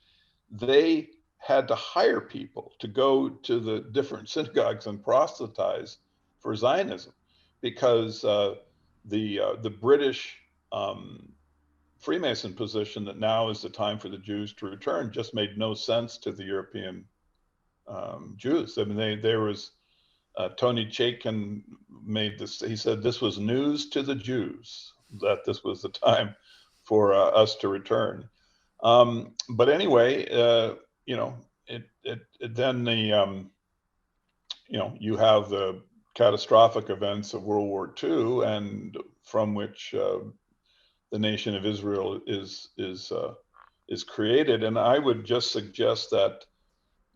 They had to hire people to go to the different synagogues and proselytize for Zionism, because the British Freemason position that now is the time for the Jews to return just made no sense to the European Jews. I mean, there was Tony Chaikin made this. He said this was news to the Jews that this was the time for us to return. But anyway, then the you have the catastrophic events of World War II, and from which the nation of Israel is created. And I would just suggest that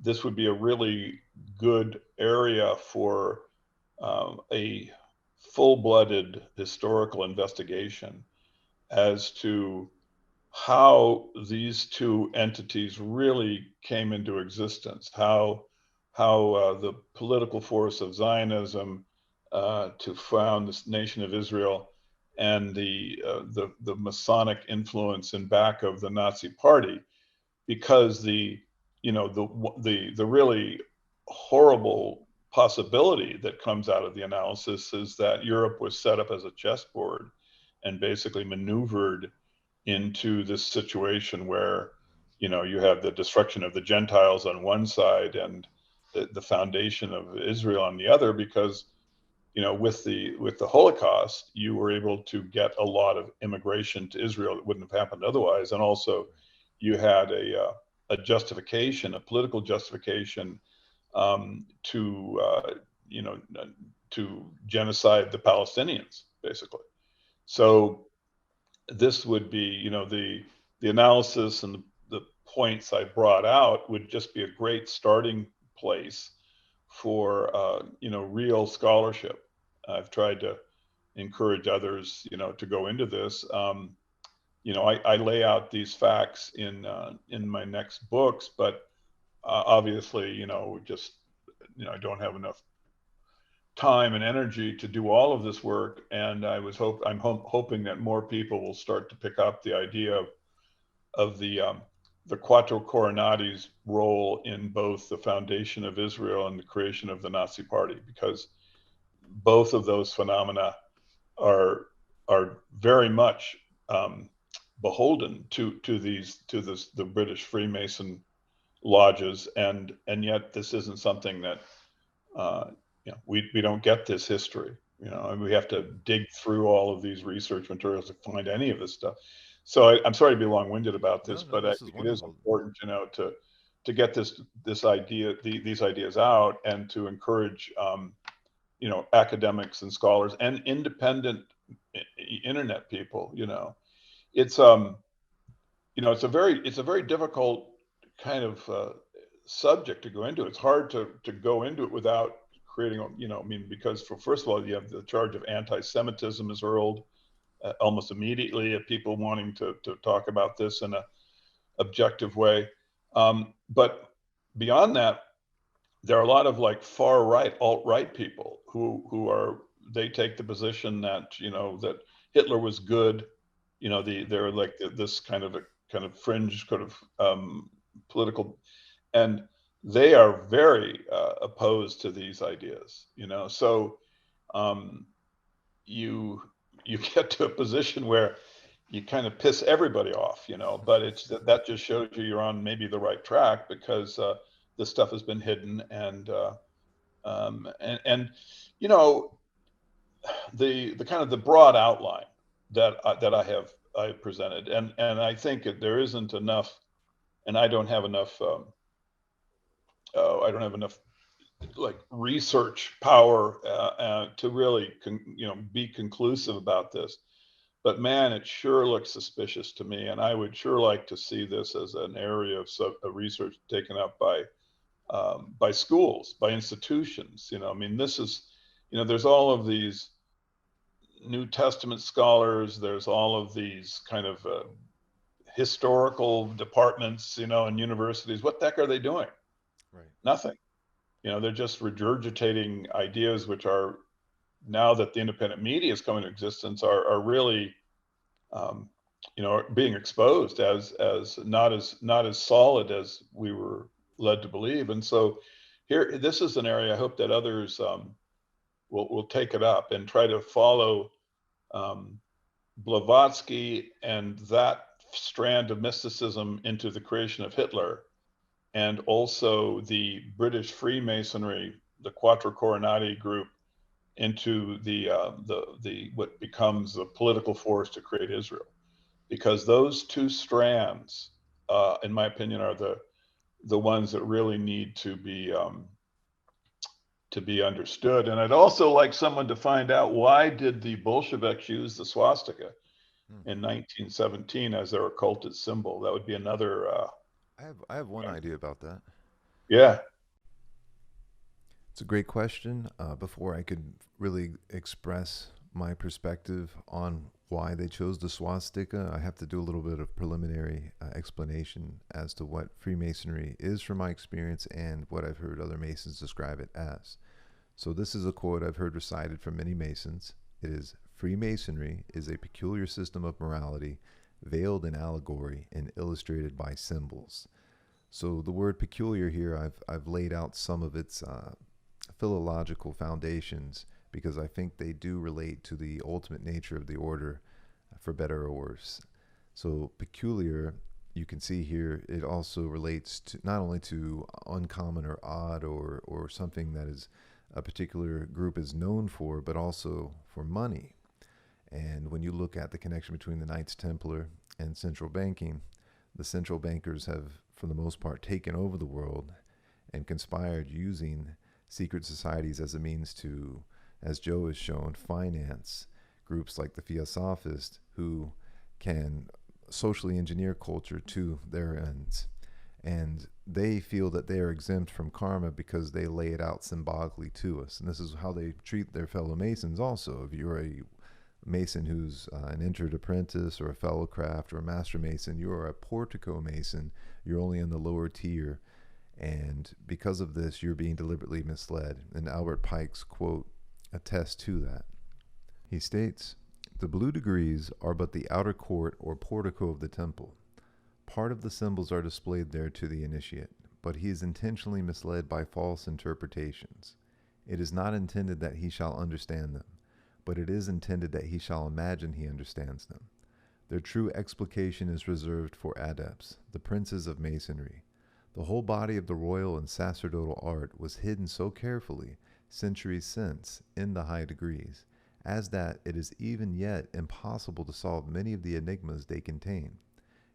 this would be a really good area for a full-blooded historical investigation as to how these two entities really came into existence, how the political force of Zionism to found this nation of Israel, and the Masonic influence in back of the Nazi Party, because the really horrible possibility that comes out of the analysis is that Europe was set up as a chessboard and basically maneuvered into this situation where you have the destruction of the Gentiles on one side and the foundation of Israel on the other, because with the Holocaust, you were able to get a lot of immigration to Israel that wouldn't have happened otherwise. And also you had a justification, a political justification to genocide the Palestinians, basically. So this would be, the analysis and the points I brought out would just be a great starting place for, real scholarship. I've tried to encourage others, to go into this. I lay out these facts in my next books, but obviously, I don't have enough time and energy to do all of this work. And I'm hoping that more people will start to pick up the idea of the Quattro Coronati's role in both the foundation of Israel and the creation of the Nazi Party, because both of those phenomena are very much beholden to the British Freemason lodges, and yet this isn't something that we don't get this history, and we have to dig through all of these research materials to find any of this stuff. So I'm sorry to be long-winded about this, but I think it is important, to get these ideas out, and to encourage academics and scholars and independent internet people. It's it's a very difficult kind of subject to go into. It's hard to go into it without creating, because first of all, you have the charge of anti-Semitism is hurled almost immediately at people wanting to talk about this in an objective way. But beyond that, there are a lot of far right, alt-right people who they take the position that, that Hitler was good. They're like this kind of fringe political, and they are very opposed to these ideas, so you get to a position where you kind of piss everybody off, but that just shows you're on maybe the right track, because this stuff has been hidden, and the kind of the broad outline that I presented, and I think there isn't enough, and I don't have enough research power to really be conclusive about this. But man, it sure looks suspicious to me, and I would sure like to see this as an area of research taken up by schools, by institutions. This is, there's all of these New Testament scholars, there's all of these kind of historical departments, in universities. What the heck are they doing? Right. Nothing. They're just regurgitating ideas which are, now that the independent media is coming into existence, are really, being exposed as not as solid as we were led to believe. And so here, this is an area I hope that others will take it up and try to follow Blavatsky and that strand of mysticism into the creation of Hitler, and also the British Freemasonry, the Quattro Coronati group, into the what becomes the political force to create Israel, because those two strands, in my opinion, are the ones that really need to be understood. And I'd also like someone to find out, why did the Bolsheviks use the swastika in 1917 as their occultist symbol? That would be another. I have one idea about that. Yeah. It's a great question. Before I could really express my perspective on why they chose the swastika, I have to do a little bit of preliminary explanation as to what Freemasonry is from my experience and what I've heard other Masons describe it as. So this is a quote I've heard recited from many Masons. It is, "Freemasonry is a peculiar system of morality, veiled in allegory and illustrated by symbols." So the word peculiar here, I've laid out some of its philological foundations, because I think they do relate to the ultimate nature of the order, for better or worse. So peculiar, you can see here, it also relates to not only to uncommon or odd or something that is a particular group is known for, but also for money. And when you look at the connection between the Knights Templar and central banking, the central bankers have, for the most part, taken over the world and conspired using secret societies as a means to, as Joe has shown, finance groups like the Theosophists, who can socially engineer culture to their ends. And they feel that they are exempt from karma because they lay it out symbolically to us. And this is how they treat their fellow Masons also. If you're a Mason who's an entered apprentice or a fellow craft or a master Mason, you are a portico Mason. You're only in the lower tier. And because of this, you're being deliberately misled. And Albert Pike's quote attests to that. He states, "The blue degrees are but the outer court or portico of the temple. Part of the symbols are displayed there to the initiate, but he is intentionally misled by false interpretations. It is not intended that he shall understand them, but it is intended that he shall imagine he understands them. Their true explication is reserved for adepts, the princes of Masonry. The whole body of the royal and sacerdotal art was hidden so carefully, centuries since, in the high degrees, as that it is even yet impossible to solve many of the enigmas they contain.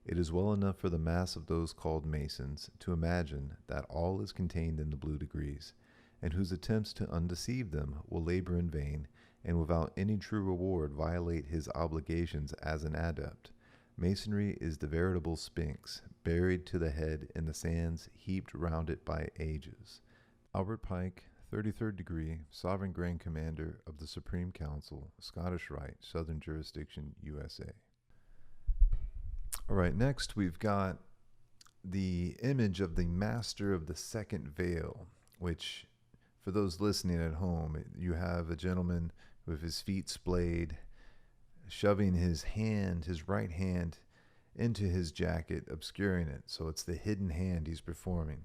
It is well enough for the mass of those called Masons to imagine that all is contained in the blue degrees, and whose attempts to undeceive them will labor in vain, and without any true reward violate his obligations as an adept. Masonry is the veritable Sphinx, buried to the head in the sands heaped round it by ages." Albert Pike, 33rd degree, Sovereign Grand Commander of the Supreme Council, Scottish Rite, Southern Jurisdiction, USA. All right, next we've got the image of the Master of the Second Veil, which, for those listening at home, you have a gentleman with his feet splayed, shoving his right hand, into his jacket, obscuring it. So it's the hidden hand he's performing.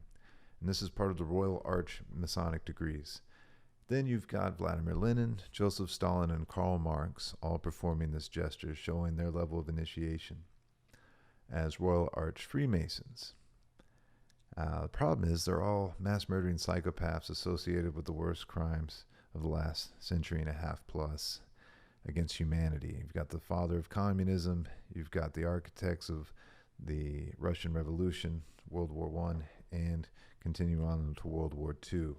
And this is part of the Royal Arch Masonic degrees. Then you've got Vladimir Lenin, Joseph Stalin, and Karl Marx all performing this gesture, showing their level of initiation as Royal Arch Freemasons. The problem is they're all mass-murdering psychopaths associated with the worst crimes of the last century and a half plus against humanity. You've got the father of communism, you've got the architects of the Russian Revolution, World War I, and continue on to World War II.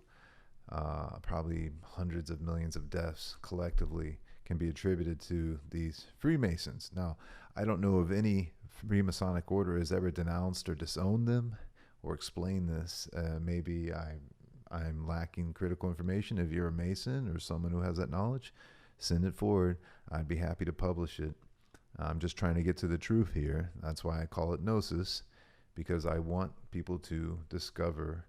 Probably hundreds of millions of deaths collectively can be attributed to these Freemasons. Now, I don't know of any Freemasonic order has ever denounced or disowned them or explained this. Maybe I'm lacking critical information. If you're a Mason or someone who has that knowledge, send it forward. I'd be happy to publish it. I'm just trying to get to the truth here. That's why I call it Gnosis, because I want people to discover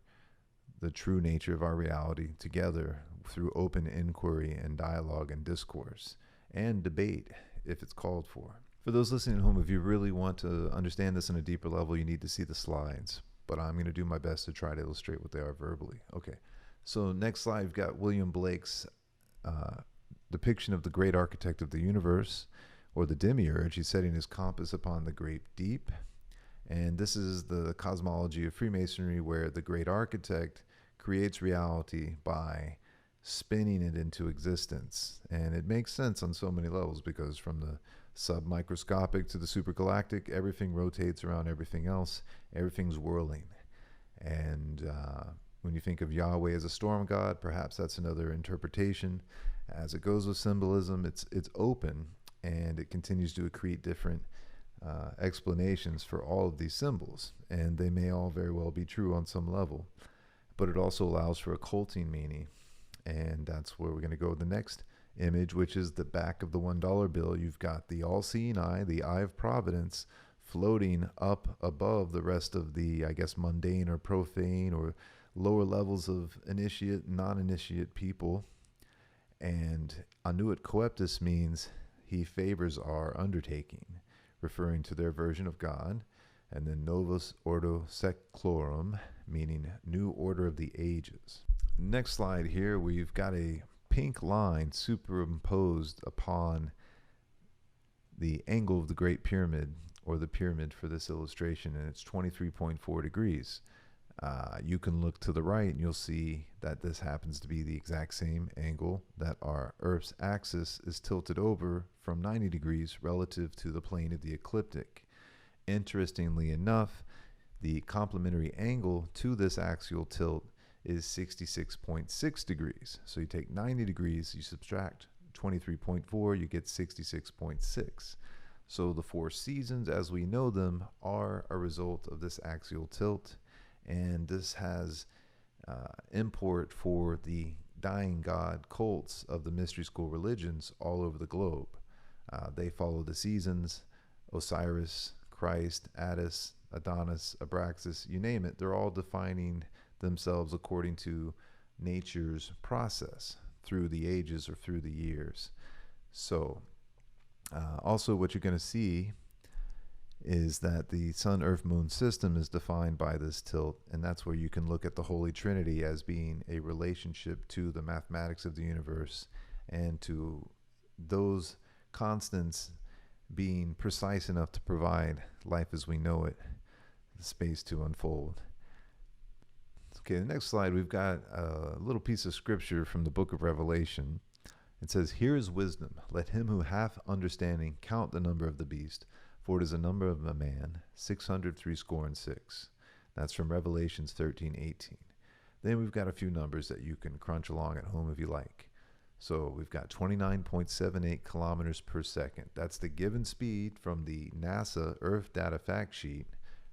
the true nature of our reality together through open inquiry and dialogue and discourse and debate if it's called for. For those listening at home, if you really want to understand this on a deeper level, you need to see the slides. but I'm going to do my best to try to illustrate what they are verbally. Okay, so next slide, we've got William Blake's depiction of the great architect of the universe, or the demiurge. He's setting his compass upon the great deep. And this is the cosmology of Freemasonry, where the great architect creates reality by spinning it into existence. And it makes sense on so many levels, because from the submicroscopic to the supergalactic, everything rotates around everything else. Everything's whirling. And when you think of Yahweh as a storm god, perhaps that's another interpretation. As it goes with symbolism, it's open, and it continues to accrete different explanations for all of these symbols, and they may all very well be true on some level, but it also allows for occulting meaning. And that's where we're going to go with the next image, which is the back of the $1 bill. You've got the all-seeing eye, the eye of providence, floating up above the rest of the, I guess, mundane or profane or lower levels of initiate, non-initiate people. And annuit coeptis means he favors our undertaking, referring to their version of God. And then novus ordo seclorum, meaning new order of the ages. Next slide here, we've got a pink line superimposed upon the angle of the Great Pyramid, or the pyramid for this illustration, and it's 23.4 degrees. You can look to the right and you'll see that this happens to be the exact same angle that our Earth's axis is tilted over from 90 degrees relative to the plane of the ecliptic. Interestingly enough, the complementary angle to this axial tilt is 66.6 degrees. So you take 90 degrees, you subtract 23.4, you get 66.6. So the 4 seasons as we know them are a result of this axial tilt. And this has import for the dying god cults of the mystery school religions all over the globe. They follow the seasons: Osiris, Christ, Attis, Adonis, Abraxas, you name it. They're all defining themselves according to nature's process through the ages or through the years. So also what you're going to see is that the sun, earth, moon system is defined by this tilt, and that's where you can look at the Holy Trinity as being a relationship to the mathematics of the universe, and to those constants being precise enough to provide life as we know it, the space to unfold. Okay, the next slide, we've got a little piece of scripture from the book of Revelation. It says, "Here is wisdom. Let him who hath understanding count the number of the beast, for it is a number of a man, 666. That's from Revelations 13:18. Then we've got a few numbers that you can crunch along at home if you like. So we've got 29.78 kilometers per second. That's the given speed from the NASA Earth data fact sheet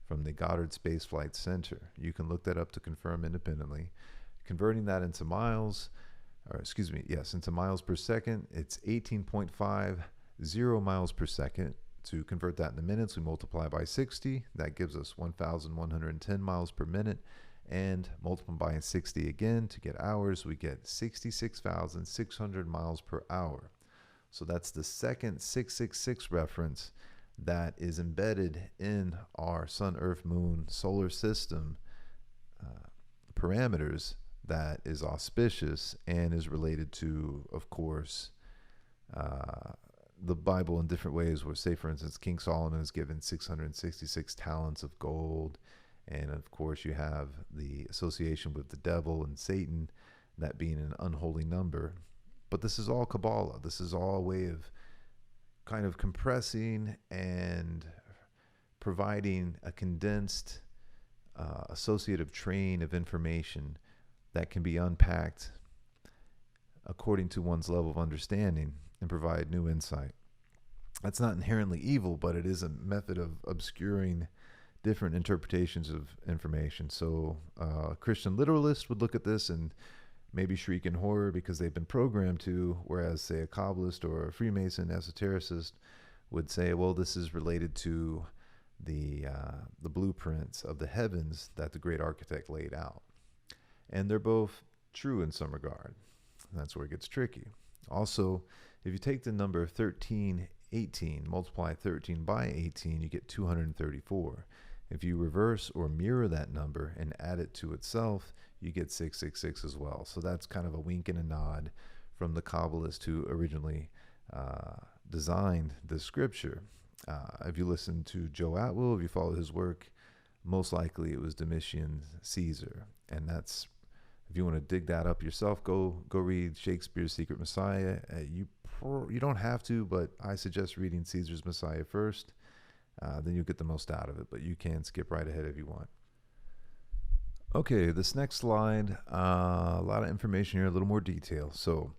from the Goddard Space Flight Center. You can look that up to confirm independently. Converting that into miles, into miles per second, it's 18.50 miles per second. To convert that into minutes, we multiply by 60. That gives us 1,110 miles per minute. And multiply by 60 again to get hours, we get 66,600 miles per hour. So that's the second 666 reference that is embedded in our sun, earth, moon, solar system parameters that is auspicious and is related to, of course, the Bible in different ways, where, say, for instance, King Solomon is given 666 talents of gold. And of course, you have the association with the devil and Satan, that being an unholy number. But this is all Kabbalah. This is all a way of kind of compressing and providing a condensed associative train of information that can be unpacked according to one's level of understanding and provide new insight. That's not inherently evil, but it is a method of obscuring different interpretations of information. So a Christian literalist would look at this and maybe shriek in horror because they've been programmed to, whereas, say, a Kabbalist or a Freemason esotericist would say, well, this is related to the blueprints of the heavens that the great architect laid out. And they're both true in some regard. That's where it gets tricky. Also, if you take the number 1318, multiply 13 by 18, you get 234. If you reverse or mirror that number and add it to itself, you get 666 as well. So that's kind of a wink and a nod from the Kabbalists who originally designed the scripture. If you listen to Joe Atwill, if you follow his work, most likely it was Domitian Caesar. And that's, if you want to dig that up yourself, go read Shakespeare's Secret Messiah. You don't have to, but I suggest reading Caesar's Messiah first. Then you'll get the most out of it, but you can skip right ahead if you want. Okay, this next slide, a lot of information here, a little more detail. So,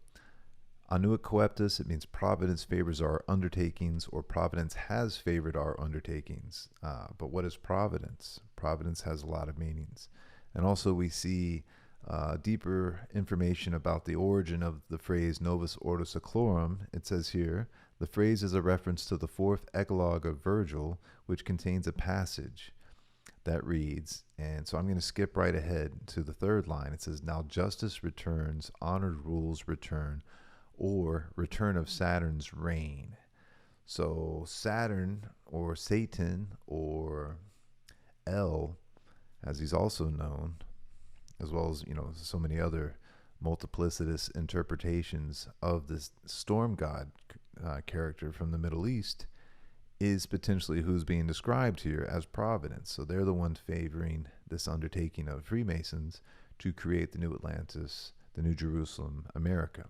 annuit coeptus, it means providence favors our undertakings, or providence has favored our undertakings. But what is providence? Providence has a lot of meanings. And also we see deeper information about the origin of the phrase Novus Ordo Seclorum. It says here, the phrase is a reference to the fourth Eclogue of Virgil, which contains a passage that reads, and so I'm going to skip right ahead to the third line. It says, now justice returns, honored rules return, or return of Saturn's reign. So Saturn, or Satan, or El, as he's also known, as well as, so many other multiplicitous interpretations of this storm god character from the Middle East, is potentially who's being described here as providence. So they're the one favoring this undertaking of Freemasons to create the new Atlantis, the New Jerusalem, America.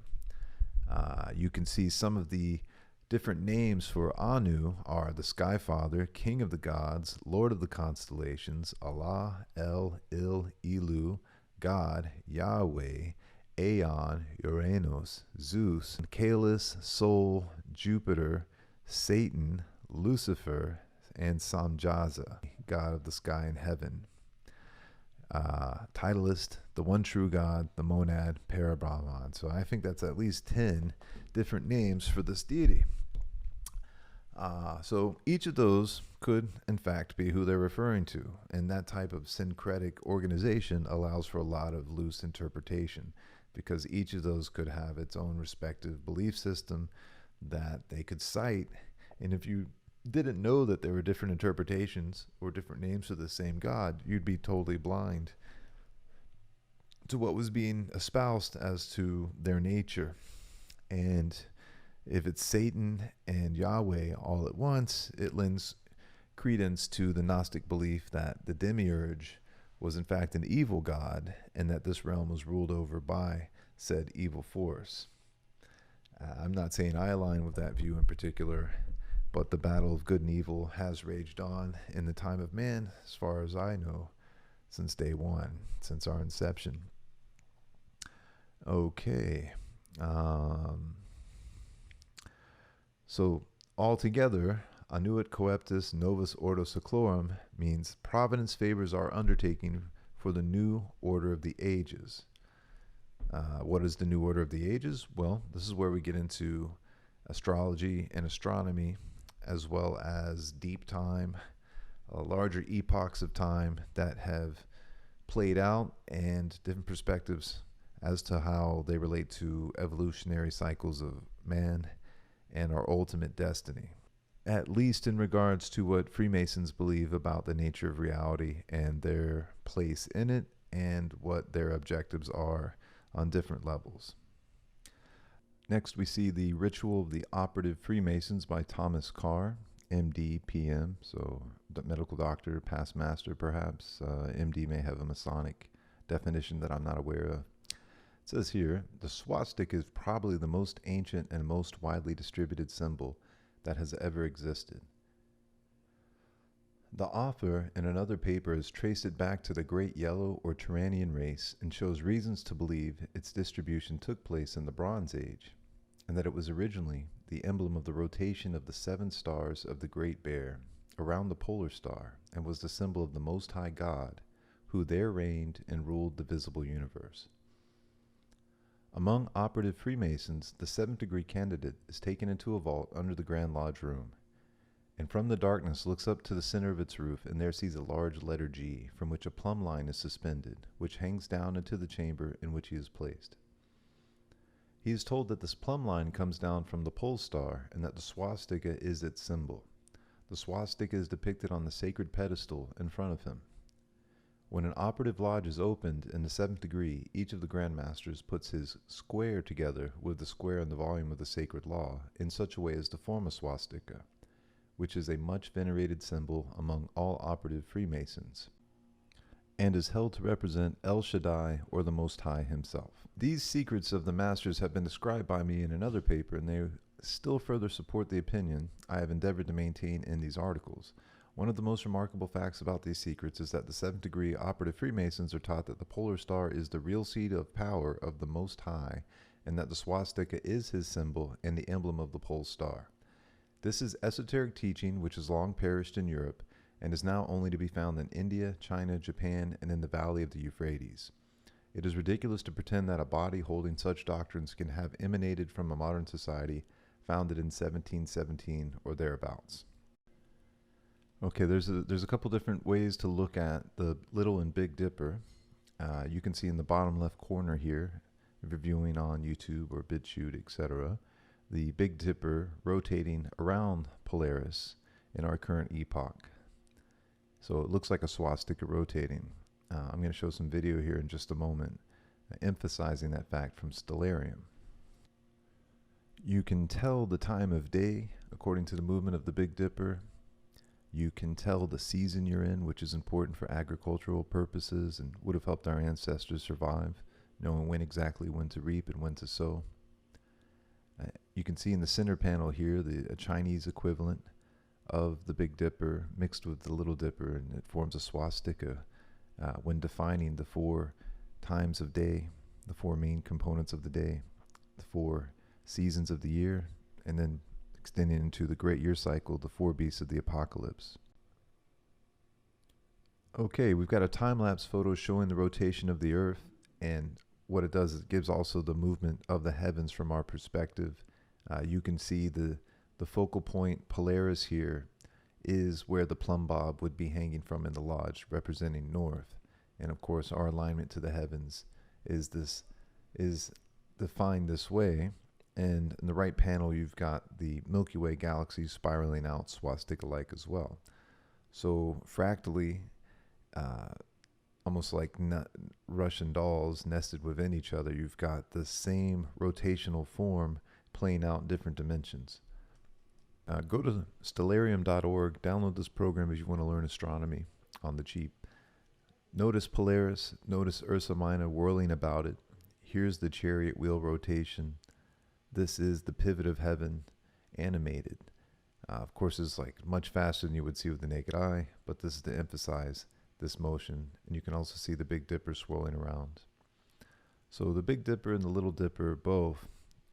You can see some of the different names for Anu are the Sky Father, King of the Gods, Lord of the Constellations, Allah, El, Il, Elu, God, Yahweh, Aeon, Uranus, Zeus, Caelus, Sol, Jupiter, Satan, Lucifer, and Samjaza, God of the sky and heaven. Titleist, the one true God, the monad, Parabrahman. So I think that's at least 10 different names for this deity. So each of those could, in fact, be who they're referring to. And that type of syncretic organization allows for a lot of loose interpretation, because each of those could have its own respective belief system that they could cite. And if you didn't know that there were different interpretations or different names for the same God, you'd be totally blind to what was being espoused as to their nature. And if it's Satan and Yahweh all at once, it lends credence to the Gnostic belief that the demiurge was in fact an evil god, and that this realm was ruled over by said evil force. I'm not saying I align with that view in particular, but the battle of good and evil has raged on in the time of man, as far as I know, since day one, since our inception. Okay. So altogether, annuit coeptus novus ordo seclorum means providence favors our undertaking for the new order of the ages. What is the new order of the ages? Well, this is where we get into astrology and astronomy, as well as deep time, larger epochs of time that have played out, and different perspectives as to how they relate to evolutionary cycles of man and our ultimate destiny, at least in regards to what Freemasons believe about the nature of reality and their place in it, and what their objectives are on different levels. Next, we see The Ritual of the Operative Freemasons by Thomas Carr, MD, PM, so medical doctor, past master perhaps. MD may have a Masonic definition that I'm not aware of. It says here, the swastika is probably the most ancient and most widely distributed symbol that has ever existed. The author in another paper has traced it back to the Great Yellow or Turanian race and shows reasons to believe its distribution took place in the Bronze Age, and that it was originally the emblem of the rotation of the 7 stars of the Great Bear around the polar star, and was the symbol of the Most High God, who there reigned and ruled the visible universe. Among operative Freemasons, the 7th degree candidate is taken into a vault under the Grand Lodge room, and from the darkness looks up to the center of its roof, and there sees a large letter G, from which a plumb line is suspended, which hangs down into the chamber in which he is placed. He is told that this plumb line comes down from the pole star, and that the swastika is its symbol. The swastika is depicted on the sacred pedestal in front of him. When an operative lodge is opened in the 7th degree, each of the Grand Masters puts his square together with the square in the volume of the sacred law in such a way as to form a swastika, which is a much venerated symbol among all operative Freemasons, and is held to represent El Shaddai, or the Most High himself. These secrets of the Masters have been described by me in another paper, and they still further support the opinion I have endeavored to maintain in these articles. One of the most remarkable facts about these secrets is that the 7th degree operative Freemasons are taught that the polar star is the real seat of power of the Most High, and that the swastika is his symbol and the emblem of the pole star. This is esoteric teaching which has long perished in Europe and is now only to be found in India, China, Japan, and in the valley of the Euphrates. It is ridiculous to pretend that a body holding such doctrines can have emanated from a modern society founded in 1717 or thereabouts. Okay, there's a couple different ways to look at the Little and Big Dipper. You can see in the bottom left corner here, if you're viewing on YouTube or BitChute, etc., the Big Dipper rotating around Polaris in our current epoch. So it looks like a swastika rotating. I'm going to show some video here in just a moment, emphasizing that fact from Stellarium. You can tell the time of day according to the movement of the Big Dipper. You can tell the season you're in, which is important for agricultural purposes and would have helped our ancestors survive, knowing when to reap and when to sow. You can see in the center panel here a Chinese equivalent of the Big Dipper mixed with the Little Dipper, and it forms a swastika when defining the 4 times of day, the 4 main components of the day, the 4 seasons of the year, and then extending into the great year cycle, the 4 beasts of the apocalypse. Okay, we've got a time-lapse photo showing the rotation of the Earth, and what it does is it gives also the movement of the heavens from our perspective. You can see the focal point Polaris here is where the plumb bob would be hanging from in the lodge, representing north. And of course, our alignment to the heavens is defined this way. And in the right panel, you've got the Milky Way galaxy spiraling out swastika-like as well. So fractally, almost like Russian dolls nested within each other, you've got the same rotational form playing out in different dimensions. Go to stellarium.org, download this program if you want to learn astronomy on the cheap. Notice Polaris, notice Ursa Minor whirling about it. Here's the chariot wheel rotation. This is the pivot of heaven animated. Of course, it's like much faster than you would see with the naked eye, but this is to emphasize this motion. And you can also see the Big Dipper swirling around. So the Big Dipper and the Little Dipper both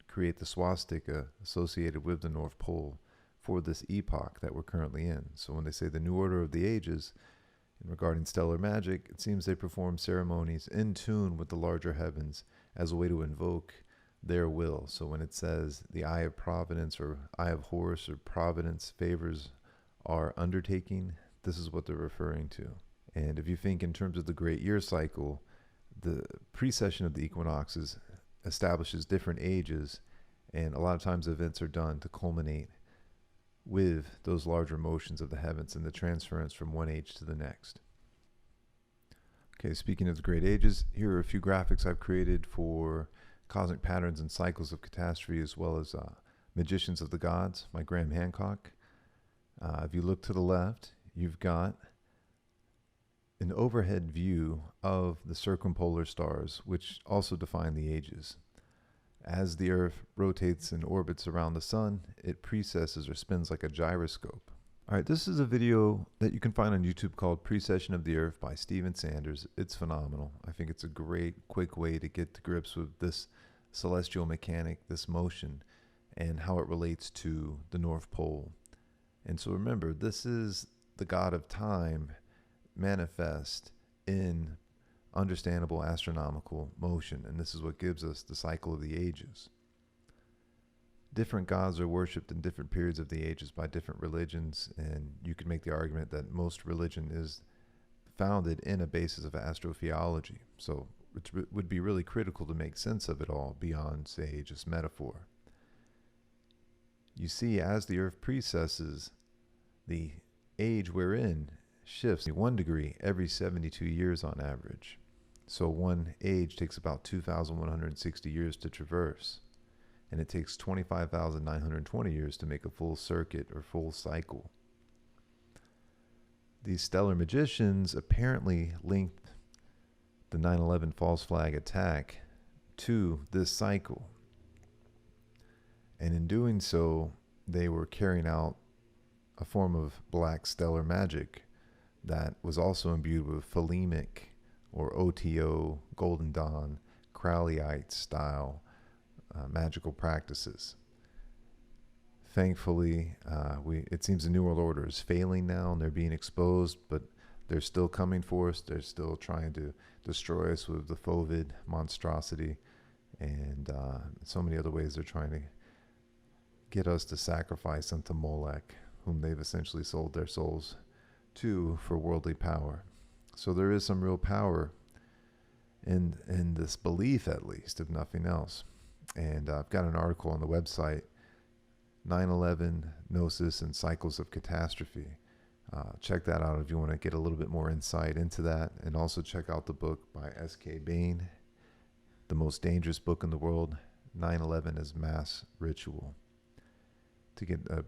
create the swastika associated with the North Pole for this epoch that we're currently in. So when they say the new order of the ages, in regarding stellar magic, it seems they perform ceremonies in tune with the larger heavens as a way to invoke their will. So when it says the Eye of Providence or Eye of Horus or Providence favors our undertaking, this is what they're referring to. And if you think in terms of the great year cycle, the precession of the equinoxes establishes different ages, and a lot of times events are done to culminate with those larger motions of the heavens and the transference from one age to the next. Okay, speaking of the great ages, here are a few graphics I've created for cosmic patterns and cycles of catastrophe, as well as Magicians of the Gods by Graham Hancock. If you look to the left, you've got an overhead view of the circumpolar stars, which also define the ages. As the Earth rotates and orbits around the Sun, it precesses or spins like a gyroscope. All right, this is a video that you can find on YouTube called Precession of the Earth by Stephen Sanders. It's phenomenal. I think it's a great, quick way to get to grips with this celestial mechanic, this motion, and how it relates to the North Pole. And so remember, this is the god of time manifest in understandable astronomical motion, and this is what gives us the cycle of the ages. Different gods are worshipped in different periods of the ages by different religions, and you could make the argument that most religion is founded in a basis of astrotheology. So it would be really critical to make sense of it all beyond, say, just metaphor. You see, as the Earth precesses The age we're in shifts 1 degree every 72 years on average. So one age takes about 2,160 years to traverse, and it takes 25,920 years to make a full circuit or full cycle. These stellar magicians apparently linked the 9/11 false flag attack to this cycle. And in doing so, they were carrying out a form of black stellar magic that was also imbued with Phalemic or OTO, Golden Dawn, Crowleyite style magical practices. Thankfully, it seems the New World Order is failing now, and they're being exposed, but they're still coming for us. They're still trying to destroy us with the Fovid monstrosity, and so many other ways they're trying to get us to sacrifice unto Molech, whom they've essentially sold their souls to for worldly power. So there is some real power in this belief, at least, if nothing else. And I've got an article on the website, 9/11, Gnosis, and Cycles of Catastrophe. Check that out if you want to get a little bit more insight into that. And also check out the book by S.K. Bain, The Most Dangerous Book in the World, 9/11 as Mass Ritual, to get a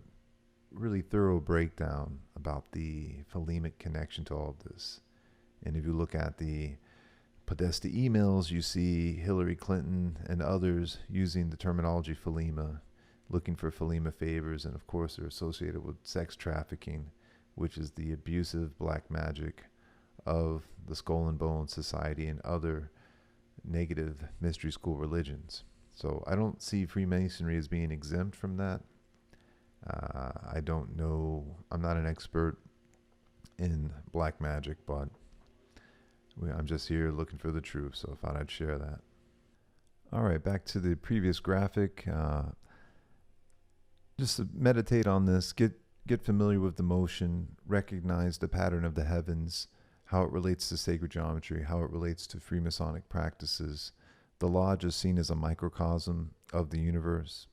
really thorough breakdown about the Phalemic connection to all of this. And if you look at the Podesta emails, you see Hillary Clinton and others using the terminology Phalema, looking for Phalema favors, and of course they're associated with sex trafficking, which is the abusive black magic of the Skull and Bone Society and other negative mystery school religions. So I don't see Freemasonry as being exempt from that. I don't know, I'm not an expert in black magic, but I'm just here looking for the truth, so I thought I'd share that. All right, back to the previous graphic. Just to meditate on this, get familiar with the motion, recognize the pattern of the heavens, how it relates to sacred geometry, how it relates to Freemasonic practices. The lodge is seen as a microcosm of the universe,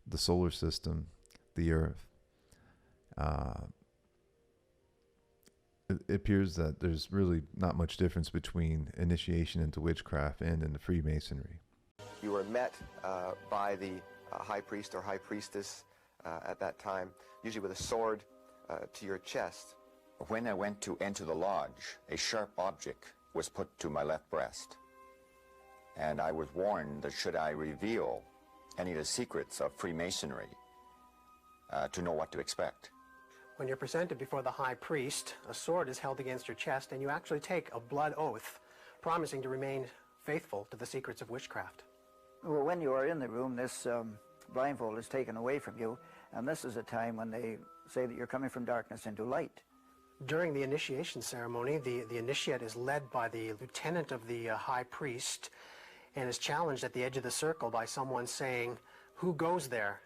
the solar system, the earth. It appears that there's really not much difference between initiation into witchcraft and into Freemasonry. You were met by the high priest or high priestess at that time, usually with a sword to your chest. When I went to enter the lodge, a sharp object was put to my left breast, and I was warned that should I reveal any of the secrets of Freemasonry, to know what to expect. When you're presented before the high priest, a sword is held against your chest, and you actually take a blood oath, promising to remain faithful to the secrets of witchcraft. Well, when you are in the room, this blindfold is taken away from you, and this is a time when they say that you're coming from darkness into light. During the initiation ceremony, the initiate is led by the lieutenant of the high priest and is challenged at the edge of the circle by someone saying, "Who goes there?"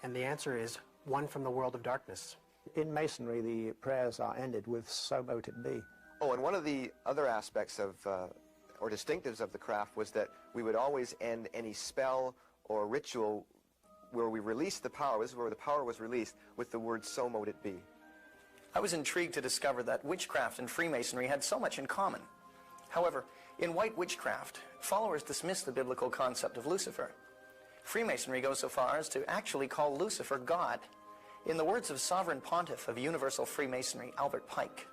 And the answer is, "One from the world of darkness." In Masonry, the prayers are ended with "So mote it be." Oh, and one of the other aspects of, or distinctives of the craft was that we would always end any spell or ritual where we released the power, this is where the power was released, with the word "So mote it be." I was intrigued to discover that witchcraft and Freemasonry had so much in common. However, in white witchcraft, followers dismiss the biblical concept of Lucifer. Freemasonry goes so far as to actually call Lucifer God. In the words of Sovereign Pontiff of Universal Freemasonry, Albert Pike,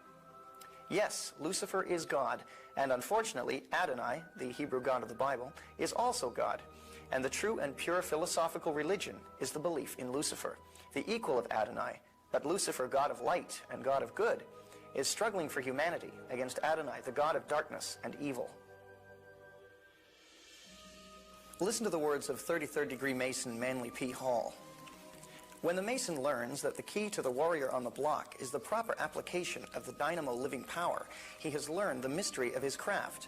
yes, Lucifer is God, and unfortunately, Adonai, the Hebrew God of the Bible, is also God, and the true and pure philosophical religion is the belief in Lucifer, the equal of Adonai, but Lucifer, God of light and God of good, is struggling for humanity against Adonai, the God of darkness and evil. Listen to the words of 33rd degree Mason Manly P. Hall. When the Mason learns that the key to the warrior on the block is the proper application of the dynamo living power, he has learned the mystery of his craft.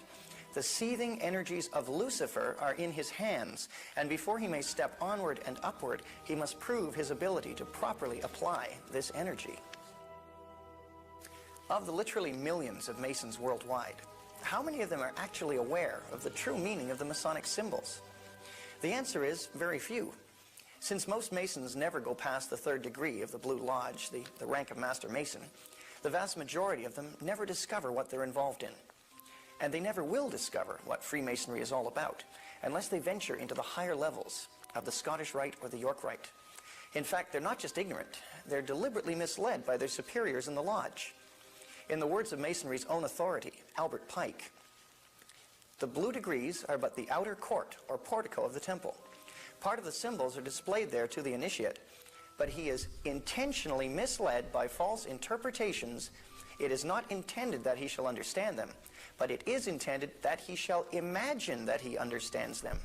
The seething energies of Lucifer are in his hands, and before he may step onward and upward, he must prove his ability to properly apply this energy. Of the literally millions of Masons worldwide, how many of them are actually aware of the true meaning of the Masonic symbols? The answer is very few. Since most Masons never go past the 3rd degree of the Blue Lodge, the rank of Master Mason, the vast majority of them never discover what they're involved in. And they never will discover what Freemasonry is all about, unless they venture into the higher levels of the Scottish Rite or the York Rite. In fact, they're not just ignorant, they're deliberately misled by their superiors in the lodge. In the words of Masonry's own authority, Albert Pike, the blue degrees are but the outer court or portico of the temple. Part of the symbols are displayed there to the initiate, but he is intentionally misled by false interpretations. It is not intended that he shall understand them, but it is intended that he shall imagine that he understands them.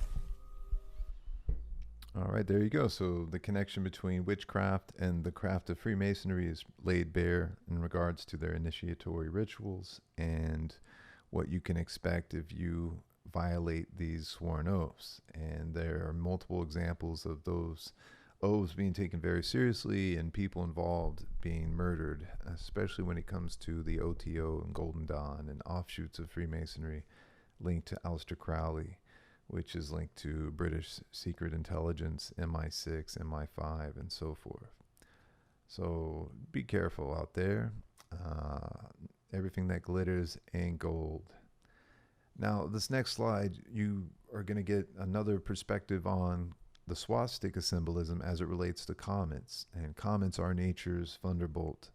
All right, there you go. So the connection between witchcraft and the craft of Freemasonry is laid bare in regards to their initiatory rituals and what you can expect if you violate these sworn oaths. And there are multiple examples of those oaths being taken very seriously and people involved being murdered, especially when it comes to the OTO and Golden Dawn and offshoots of Freemasonry linked to Aleister Crowley, which is linked to British Secret Intelligence, MI6, MI5, and so forth. So be careful out there. Everything that glitters ain't gold. Now, this next slide, you are going to get another perspective on the swastika symbolism as it relates to comets. And comets are nature's thunderbolt,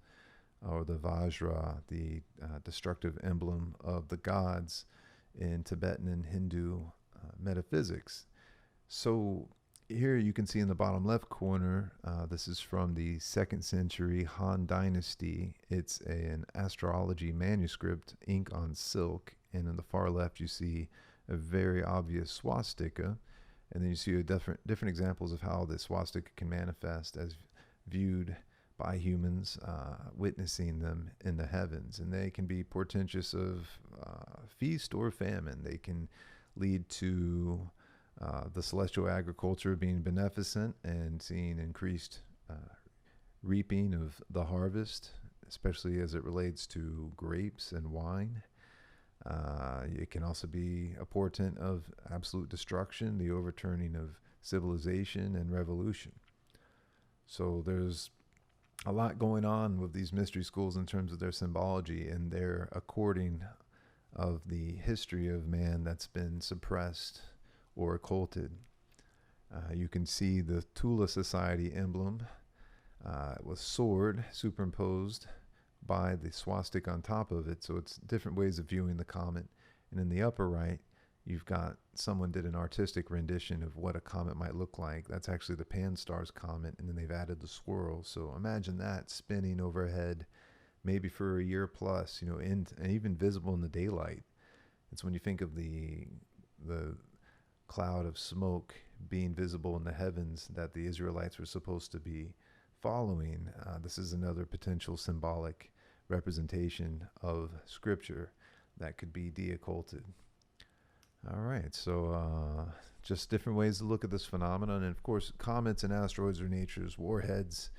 or the Vajra, the destructive emblem of the gods in Tibetan and Hindu metaphysics. So here you can see in the bottom left corner, this is from the 2nd century Han Dynasty. It's an astrology manuscript, ink on silk. And in the far left, you see a very obvious swastika. And then you see different examples of how the swastika can manifest as viewed by humans, witnessing them in the heavens. And they can be portentous of feast or famine. They can lead to the celestial agriculture being beneficent and seeing increased reaping of the harvest, especially as it relates to grapes and wine. It can also be a portent of absolute destruction, the overturning of civilization and revolution. So there's a lot going on with these mystery schools in terms of their symbology and their according of the history of man that's been suppressed or occulted. You can see the Tula Society emblem with sword superimposed by the swastika on top of it. So it's different ways of viewing the comet. And in the upper right, you've got someone did an artistic rendition of what a comet might look like. That's actually the Pan-STARRS comet, and then they've added the swirl. So imagine that spinning overhead, maybe for a year plus, and even visible in the daylight. It's when you think of the cloud of smoke being visible in the heavens that the Israelites were supposed to be following. This is another potential symbolic representation of scripture that could be de-occulted. All right, so just different ways to look at this phenomenon. And of course, comets and asteroids are nature's warheads.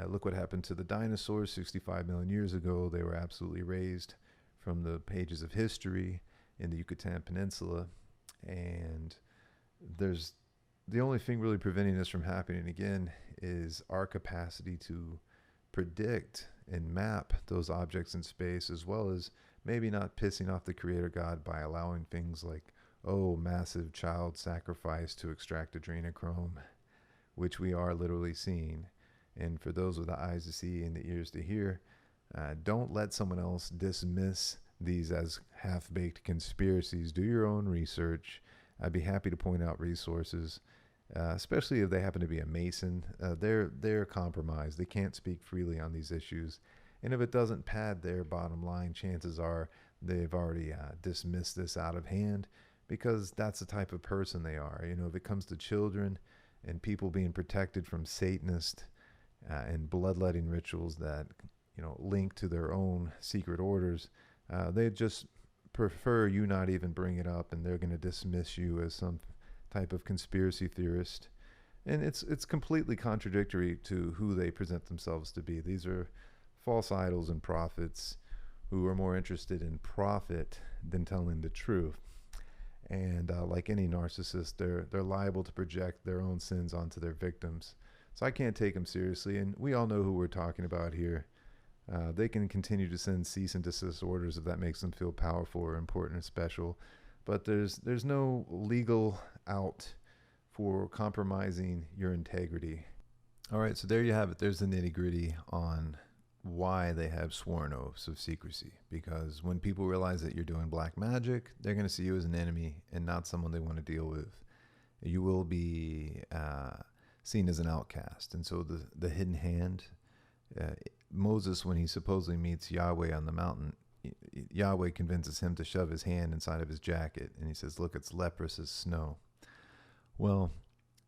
Look what happened to the dinosaurs 65 million years ago. They were absolutely razed from the pages of history in the Yucatan Peninsula. And there's the only thing really preventing this from happening again is our capacity to predict and map those objects in space, as well as maybe not pissing off the Creator God by allowing things like, massive child sacrifice to extract adrenochrome, which we are literally seeing. And for those with the eyes to see and the ears to hear, don't let someone else dismiss these as half-baked conspiracies. Do your own research. I'd be happy to point out resources, especially if they happen to be a Mason. They're compromised. They can't speak freely on these issues. And if it doesn't pad their bottom line, chances are they've already dismissed this out of hand, because that's the type of person they are. If it comes to children and people being protected from Satanist and bloodletting rituals that, link to their own secret orders, they just prefer you not even bring it up, and they're going to dismiss you as some type of conspiracy theorist. And it's completely contradictory to who they present themselves to be. These are false idols and prophets who are more interested in profit than telling the truth. And like any narcissist, they're liable to project their own sins onto their victims. So I can't take them seriously, and we all know who we're talking about here. They can continue to send cease and desist orders if that makes them feel powerful or important or special, but there's no legal out for compromising your integrity. All right, so there you have it. There's the nitty-gritty on why they have sworn oaths of secrecy, because when people realize that you're doing black magic, they're going to see you as an enemy and not someone they want to deal with. You will be seen as an outcast. And so the hidden hand, Moses, when he supposedly meets Yahweh on the mountain, Yahweh convinces him to shove his hand inside of his jacket, and he says, look, it's leprous as snow. Well,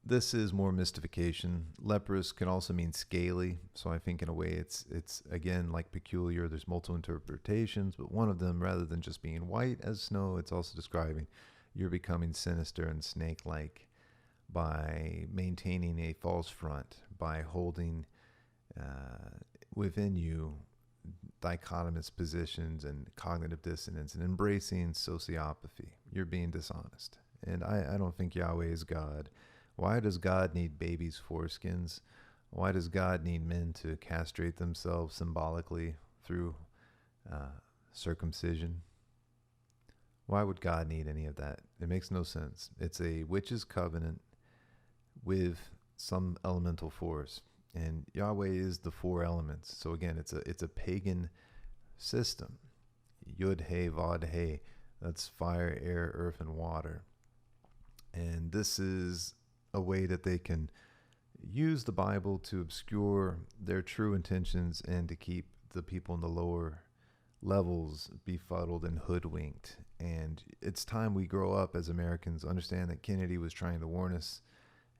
this is more mystification. Leprous can also mean scaly, so I think in a way it's again like peculiar. There's multiple interpretations, but one of them, rather than just being white as snow, it's also describing you're becoming sinister and snake-like by maintaining a false front, by holding within you dichotomous positions and cognitive dissonance and embracing sociopathy. You're being dishonest. And I don't think Yahweh is God. Why does God need babies' foreskins? Why does God need men to castrate themselves symbolically through circumcision? Why would God need any of that? It makes no sense. It's a witch's covenant with some elemental force. And Yahweh is the four elements. So again, it's a pagan system. Yud, He, Vod, He. That's fire, air, earth, and water. And this is a way that they can use the Bible to obscure their true intentions and to keep the people in the lower levels befuddled and hoodwinked. And it's time we grow up as Americans, understand that Kennedy was trying to warn us,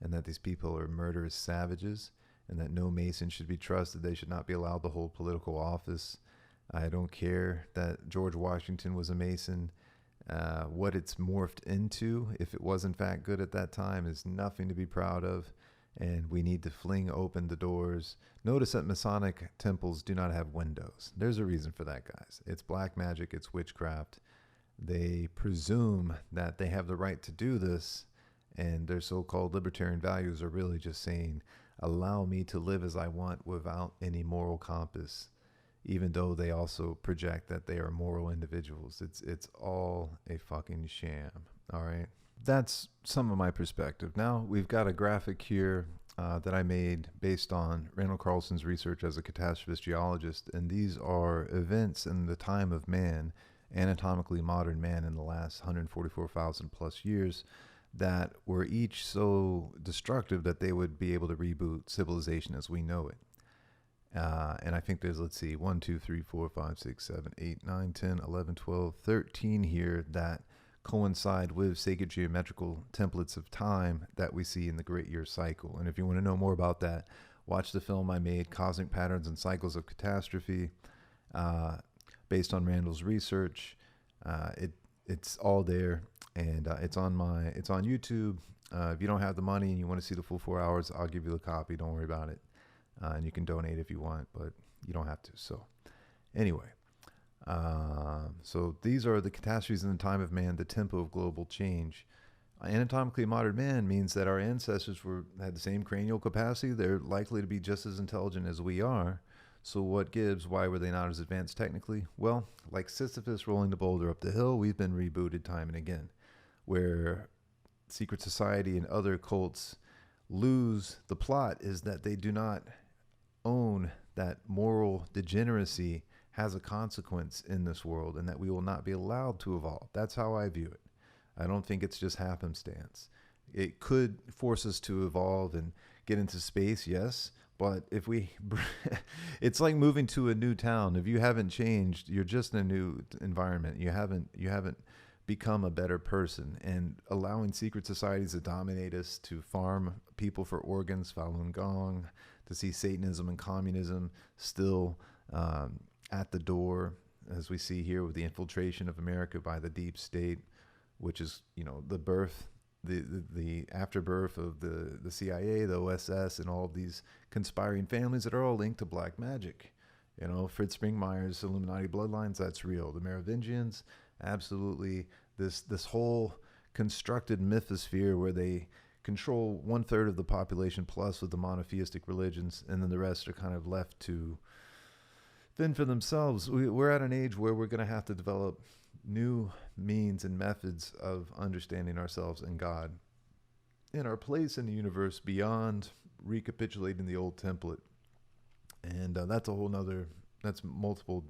and that these people are murderous savages, and that no Mason should be trusted. They should not be allowed to hold political office. I don't care that George Washington was a Mason. What it's morphed into, if it was in fact good at that time, is nothing to be proud of, and we need to fling open the doors. Notice that Masonic temples do not have windows. There's a reason for that, guys. It's black magic, it's witchcraft. They presume that they have the right to do this, and their so-called libertarian values are really just saying, allow me to live as I want without any moral compass, even though they also project that they are moral individuals. It's all a fucking sham, all right? That's some of my perspective. Now, we've got a graphic here that I made based on Randall Carlson's research as a catastrophist geologist, and these are events in the time of man, anatomically modern man in the last 144,000 plus years, that were each so destructive that they would be able to reboot civilization as we know it. And I think there's, let's see, 1, 2, 3, 4, 5, 6, 7, 8, 9, 10, 11, 12, 13 here that coincide with sacred geometrical templates of time that we see in the Great Year Cycle. And if you want to know more about that, watch the film I made, Cosmic Patterns and Cycles of Catastrophe, based on Randall's research. It's all there, and it's on YouTube. If you don't have the money and you want to see the full 4 hours, I'll give you the copy. Don't worry about it. And you can donate if you want, but you don't have to. So anyway, so these are the catastrophes in the time of man, the tempo of global change. Anatomically modern man means that our ancestors had the same cranial capacity. They're likely to be just as intelligent as we are. So what gives? Why were they not as advanced technically? Well, like Sisyphus rolling the boulder up the hill, we've been rebooted time and again, where secret society and other cults lose the plot is that they do not own that moral degeneracy has a consequence in this world and that we will not be allowed to evolve. That's how I view it. I don't think it's just happenstance. It could force us to evolve and get into space, yes, but if we, it's like moving to a new town. If you haven't changed, you're just in a new environment. You haven't become a better person. And allowing secret societies to dominate us, to farm people for organs, Falun Gong, to see Satanism and communism still at the door, as we see here with the infiltration of America by the deep state, which is, the birth, the afterbirth of the CIA, the OSS, and all of these conspiring families that are all linked to black magic. Fritz Springmeier's Illuminati bloodlines, that's real. The Merovingians, absolutely. This whole constructed mythosphere where they control 1/3 of the population plus with the monotheistic religions, and then the rest are kind of left to fend for themselves. We're at an age where we're going to have to develop new means and methods of understanding ourselves and God and our place in the universe beyond recapitulating the old template. And that's a whole nother, that's multiple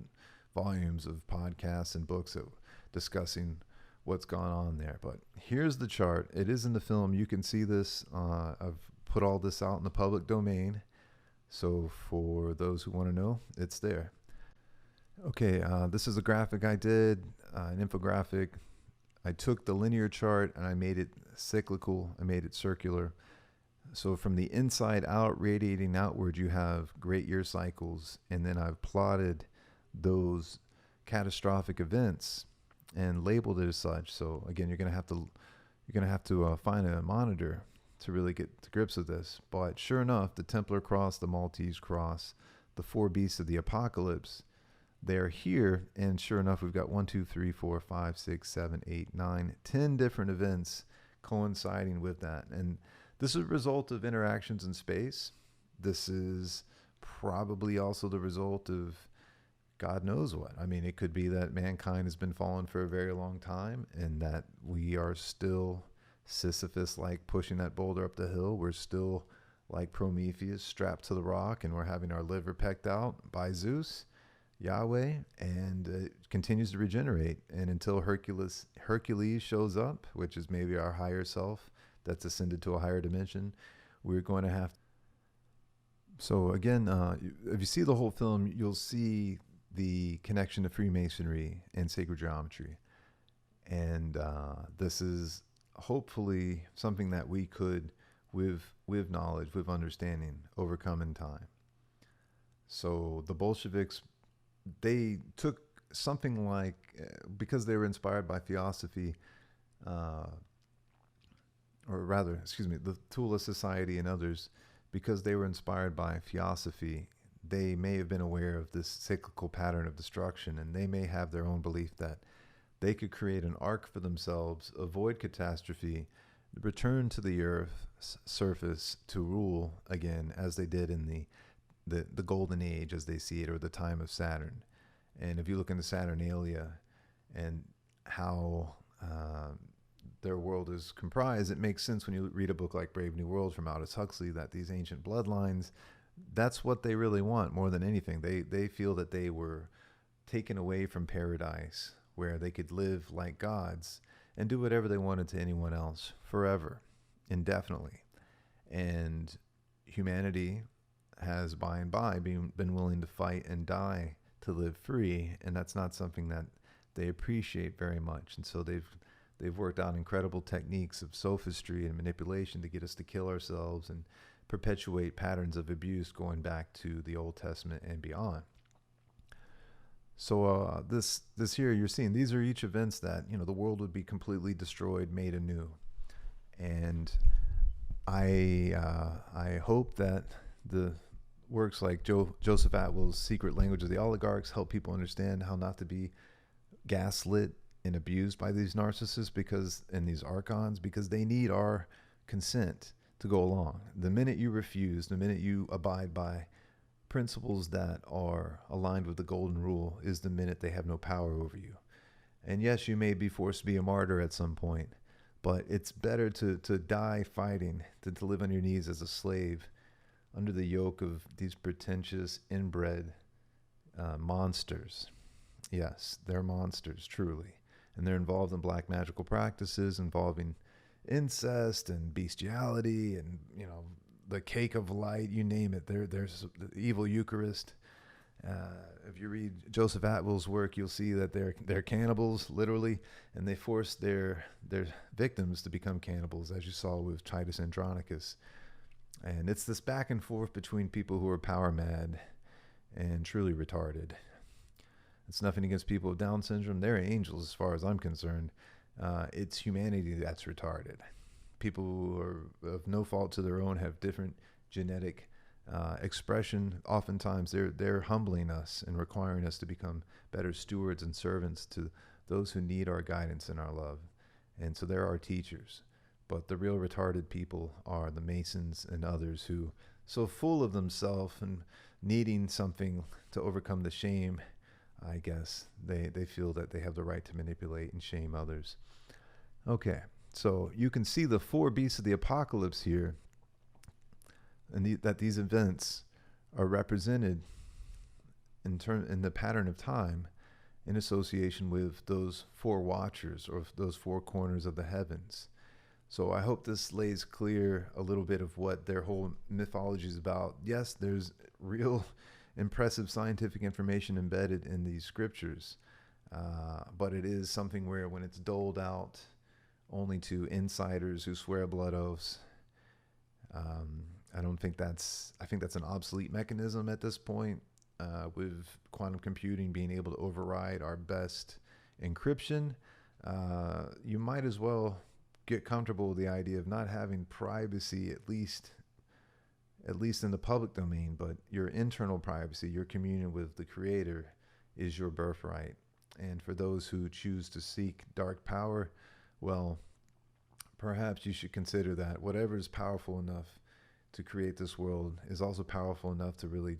volumes of podcasts and books that discussing what's gone on there. But here's the chart. It is in the film. You can see this. I've put all this out in the public domain. So for those who want to know, it's there. Okay, this is a graphic I did, an infographic. I took the linear chart and I made it cyclical. I made it circular. So from the inside out, radiating outward, you have great year cycles. And then I've plotted those catastrophic events and labeled it as such. So again, you're going to have to find a monitor to really get to grips with this. But sure enough, the Templar cross, the Maltese cross, the 4 beasts of the apocalypse, they're here. And sure enough, we've got 1, 2, 3, 4, 5, 6, 7, 8, 9, 10 different events coinciding with that. And this is a result of interactions in space. This is probably also the result of God knows what. I mean, it could be that mankind has been fallen for a very long time and that we are still Sisyphus-like pushing that boulder up the hill. We're still like Prometheus strapped to the rock and we're having our liver pecked out by Zeus, Yahweh, and it continues to regenerate. And until Hercules shows up, which is maybe our higher self that's ascended to a higher dimension, we're going to have. So again, if you see the whole film, you'll see the connection to Freemasonry and sacred geometry. And this is hopefully something that we could, with knowledge, with understanding, overcome in time. So the Bolsheviks, they took something like, because they were inspired by Theosophy, or rather, the Tula Society and others, because they were inspired by Theosophy, they may have been aware of this cyclical pattern of destruction, and they may have their own belief that they could create an arc for themselves, avoid catastrophe, return to the Earth's surface to rule again, as they did in the Golden Age, as they see it, or the time of Saturn. And if you look into Saturnalia and how their world is comprised, it makes sense when you read a book like Brave New World from Aldous Huxley that these ancient bloodlines, that's what they really want more than anything. They feel that they were taken away from paradise where they could live like gods and do whatever they wanted to anyone else forever, indefinitely. And humanity has by and by been willing to fight and die to live free, and that's not something that they appreciate very much. And so they've worked out incredible techniques of sophistry and manipulation to get us to kill ourselves and perpetuate patterns of abuse going back to the Old Testament and beyond. So this here you're seeing, these are each events that, the world would be completely destroyed, made anew. And I hope that the works like Joseph Atwill's Secret Language of the Oligarchs help people understand how not to be gaslit and abused by these narcissists and these archons, because they need our consent to go along. The minute you refuse, the minute you abide by principles that are aligned with the golden rule, is the minute they have no power over you. And yes, you may be forced to be a martyr at some point, but it's better to die fighting than to live on your knees as a slave under the yoke of these pretentious, inbred monsters. Yes, they're monsters, truly. And they're involved in black magical practices involving incest and bestiality and, the cake of light, you name it. There's the evil Eucharist. If you read Joseph Atwill's work, you'll see that they're cannibals, literally, and they force their victims to become cannibals, as you saw with Titus Andronicus. And it's this back and forth between people who are power mad and truly retarded. It's nothing against people with Down syndrome. They're angels as far as I'm concerned. It's humanity that's retarded. People who are of no fault to their own have different genetic expression. Oftentimes they're humbling us and requiring us to become better stewards and servants to those who need our guidance and our love. And so there are teachers. But the real retarded people are the Masons and others who, so full of themselves and needing something to overcome the shame, I guess, they feel that they have the right to manipulate and shame others. Okay, so you can see the four beasts of the apocalypse here, and that these events are represented in the pattern of time in association with those four watchers, or those four corners of the heavens. So I hope this lays clear a little bit of what their whole mythology is about. Yes, there's real impressive scientific information embedded in these scriptures, but it is something where when it's doled out only to insiders who swear blood oaths, I think that's an obsolete mechanism at this point, with quantum computing being able to override our best encryption. You might as well get comfortable with the idea of not having privacy, at least in the public domain, but your internal privacy, your communion with the Creator, is your birthright. And for those who choose to seek dark power, well, perhaps you should consider that whatever is powerful enough to create this world is also powerful enough to really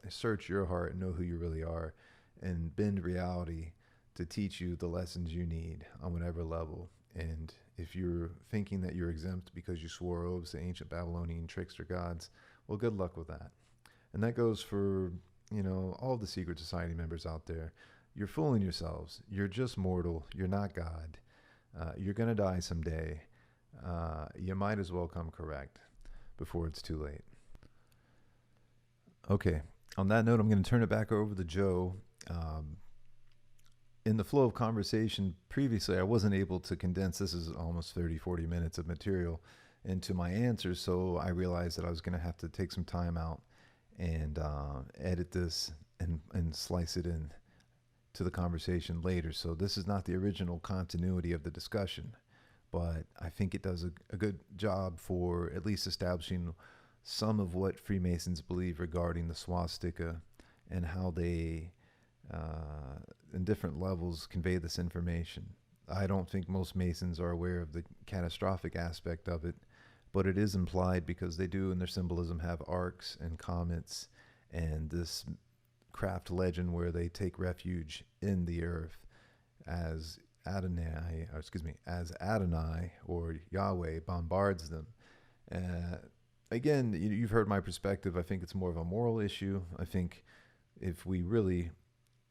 search your heart and know who you really are, and bend reality to teach you the lessons you need on whatever level. And if you're thinking that you're exempt because you swore oaths to ancient Babylonian trickster gods, well, good luck with that. And that goes for, all the secret society members out there. You're fooling yourselves. You're just mortal. You're not God. You're going to die someday. You might as well come correct before it's too late. Okay, on that note, I'm going to turn it back over to Joe. In the flow of conversation previously, I wasn't able to condense, this is almost 30-40 minutes of material, into my answers, so I realized that I was going to have to take some time out and edit this and slice it in to the conversation later. So this is not the original continuity of the discussion, but I think it does a good job for at least establishing some of what Freemasons believe regarding the swastika and how they, in different levels, convey this information. I don't think most Masons are aware of the catastrophic aspect of it, but it is implied because they do in their symbolism have arcs and comets and this craft legend where they take refuge in the earth as Adonai or Yahweh bombards them. Again, you've heard my perspective. I think it's more of a moral issue. I think if we really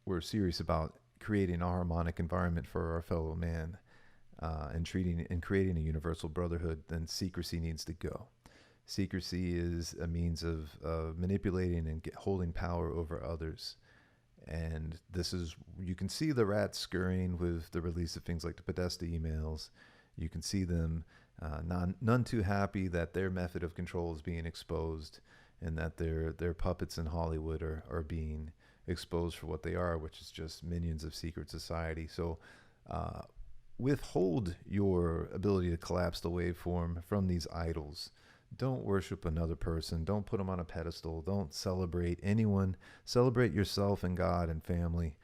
were serious about creating a harmonic environment for our fellow man, and creating a universal brotherhood, then secrecy needs to go. Secrecy is a means of manipulating and holding power over others. And this is, you can see the rats scurrying with the release of things like the Podesta emails. You can see them none too happy that their method of control is being exposed, and that their puppets in Hollywood are being exposed for what they are, which is just minions of secret society. So withhold your ability to collapse the waveform from these idols. Don't worship another person. Don't put them on a pedestal. Don't celebrate anyone. Celebrate yourself and God and family.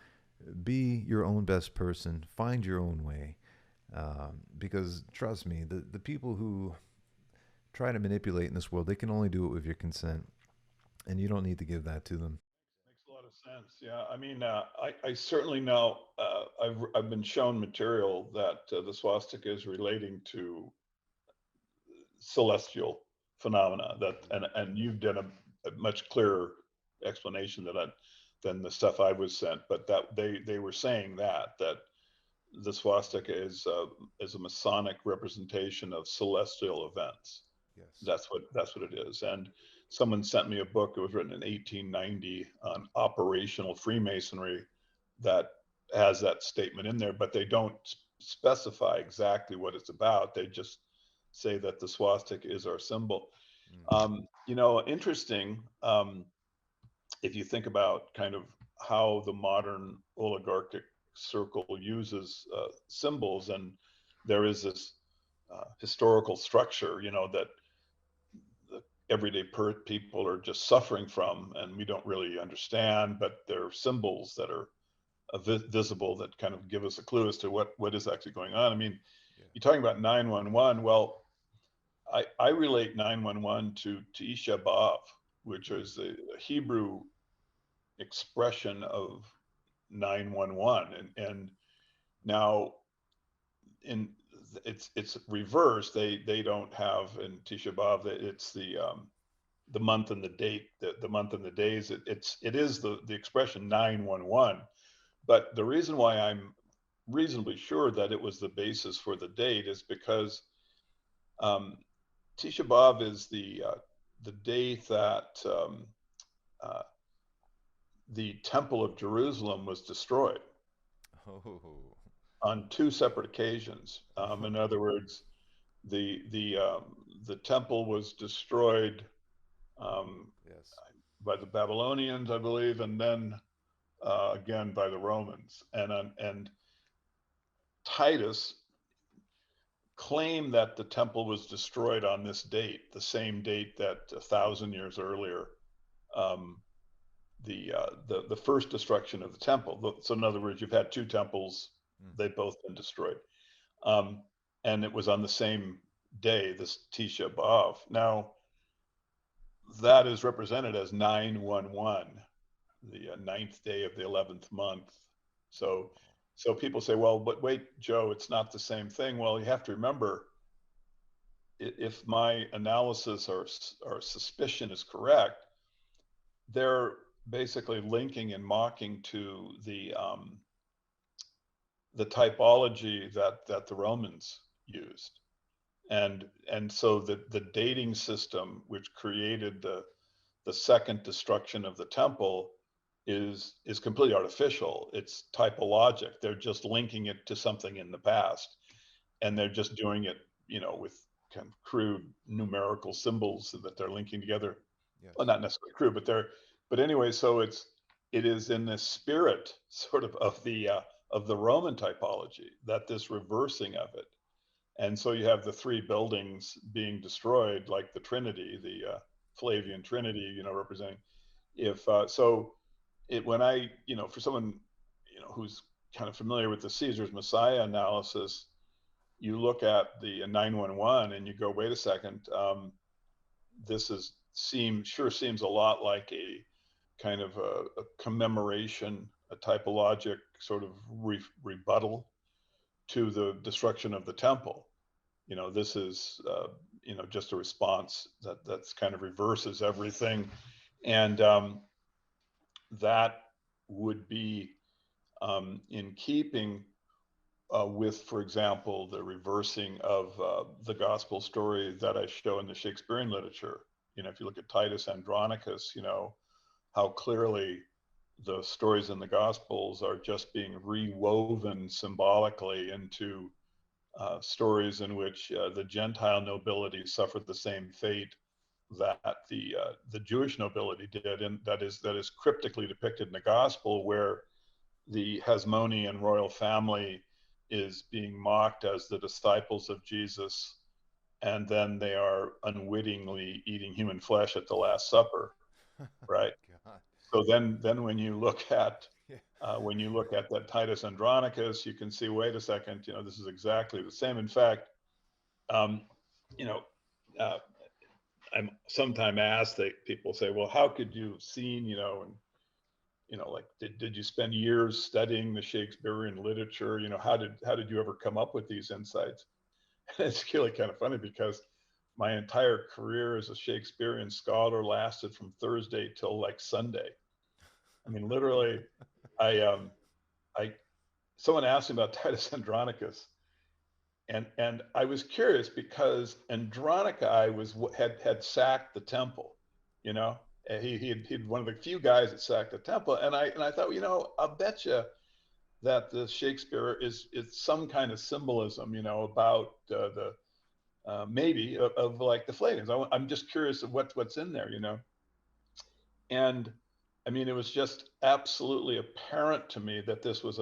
Be your own best person. Find your own way. Because trust me, the people who try to manipulate in this world, they can only do it with your consent. And you don't need to give that to them. Makes a lot of sense. Yeah, I mean, I certainly know, I've been shown material that the swastika is relating to celestial phenomena, and you've done a much clearer explanation than the stuff I was sent, but that they were saying that the swastika is a Masonic representation of celestial events. Yes, that's what it is. And someone sent me a book. It was written in 1890 on operational Freemasonry that has that statement in there, but they don't specify exactly what it's about. They just say that the swastika is our symbol. Interesting, if you think about kind of how the modern oligarchic circle uses symbols, and there is this historical structure, that the everyday people are just suffering from, and we don't really understand, but there are symbols that are visible that kind of give us a clue as to what is actually going on. I mean, you're talking about 911. Well, I relate 911 to Tisha B'Av, which is a Hebrew expression of 911, and now it's reversed. They don't have in Tisha B'Av, it's the month and the date, the month and the days. It is the expression 911, but the reason why I'm reasonably sure that it was the basis for the date is because Tisha B'Av is the date that the Temple of Jerusalem was destroyed. Oh. On two separate occasions. In other words, the temple was destroyed by the Babylonians, I believe, and then again by the Romans. And Titus claimed that the temple was destroyed on this date, the same date that 1,000 years earlier, the first destruction of the temple. So in other words, you've had two temples. They've both been destroyed. And it was on the same day, this Tisha B'Av. Now, that is represented as 911, the ninth day of the 11th month. So people say, well, but wait, Joe, it's not the same thing. Well, you have to remember, if my analysis or suspicion is correct, they're basically linking and mocking to the typology that the Romans used. And so the dating system, which created the second destruction of the temple, is completely artificial. It's typologic. They're just linking it to something in the past, and they're just doing it, with kind of crude numerical symbols that they're linking together. Yes. Well, not necessarily crude, but anyway. So it is in the spirit sort of the Roman typology, that this reversing of it. And so you have the three buildings being destroyed, like the Trinity, the Flavian Trinity, representing. When I, for someone, who's kind of familiar with the Caesar's Messiah analysis, you look at the 911 and you go, wait a second, this seems a lot like a kind of a commemoration, a typologic sort of rebuttal to the destruction of the temple. This is, just a response that's kind of reverses everything. And that would be in keeping with, for example, the reversing of the gospel story that I show in the Shakespearean literature. If you look at Titus Andronicus, how clearly the stories in the Gospels are just being rewoven symbolically into stories in which the Gentile nobility suffered the same fate that the Jewish nobility did, and that is cryptically depicted in the Gospel, where the Hasmonean royal family is being mocked as the disciples of Jesus, and then they are unwittingly eating human flesh at the Last Supper, right? So then when you look at that Titus Andronicus, you can see, wait a second, this is exactly the same. In fact, I'm sometimes asked, that people say, well, how could you have seen, like, did you spend years studying the Shakespearean literature? How did you ever come up with these insights? And it's really kind of funny, because my entire career as a Shakespearean scholar lasted from Thursday till like Sunday. I mean, literally, someone asked me about Titus Andronicus, and I was curious, because Andronicus had sacked the temple. He'd one of the few guys that sacked the temple, and I thought, I'll bet you that the Shakespeare is some kind of symbolism, about the maybe of like the Flavians. I'm just curious of what's in there, And I mean, it was just absolutely apparent to me that this was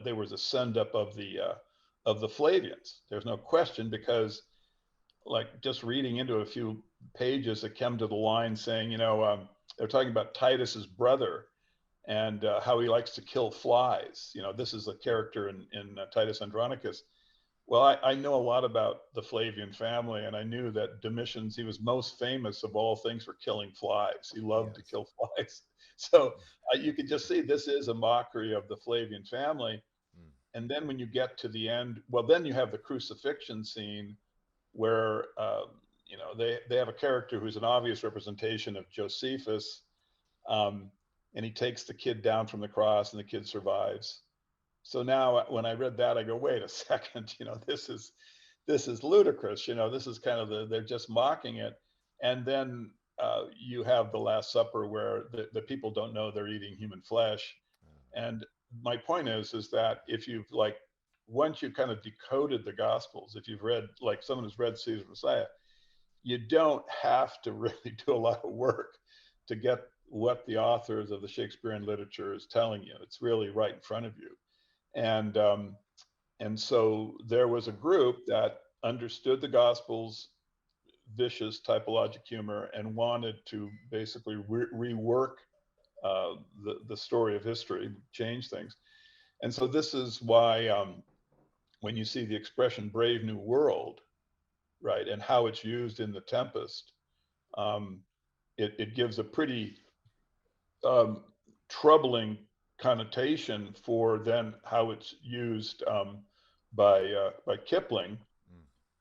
there was a send up of the Flavians. There's no question, because like just reading into a few pages, it came to the line saying, they're talking about Titus's brother and how he likes to kill flies. This is a character in Titus Andronicus. Well, I know a lot about the Flavian family, and I knew that Domitian, he was most famous of all things for killing flies. He loved to kill flies. So you could just see this is a mockery of the Flavian family. And then when you get to the end, well, then you have the crucifixion scene where, you know, they have a character who's an obvious representation of Josephus, and he takes the kid down from the cross and the kid survives. So now when I read that, I go, wait a second, you know, this is ludicrous. You know, this is kind of they're just mocking it. And then you have the Last Supper where the people don't know they're eating human flesh. And my point is that if you've once you've kind of decoded the Gospels, if you've read, like someone who's read Caesar Messiah, you don't have to really do a lot of work to get what the authors of the Shakespearean literature is telling you. It's really right in front of you. And so there was a group that understood the Gospels' vicious typologic humor and wanted to basically rework the story of history, change things. And so this is why when you see the expression Brave New World, right, and how it's used in The Tempest, it gives a pretty troubling connotation for then how it's used by Kipling,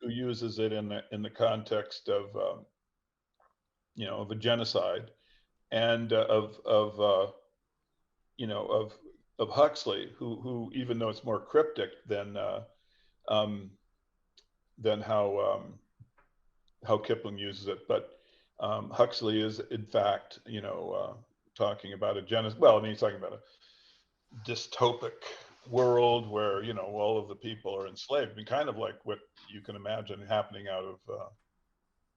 who uses it in the context of you know, of a genocide, and of Huxley, who even though it's more cryptic than how Kipling uses it, but Huxley is in fact, you know, talking about a genocide. Well, I mean, he's talking about a dystopic world where, you know, all of the people are enslaved. I mean, kind of like what you can imagine happening out of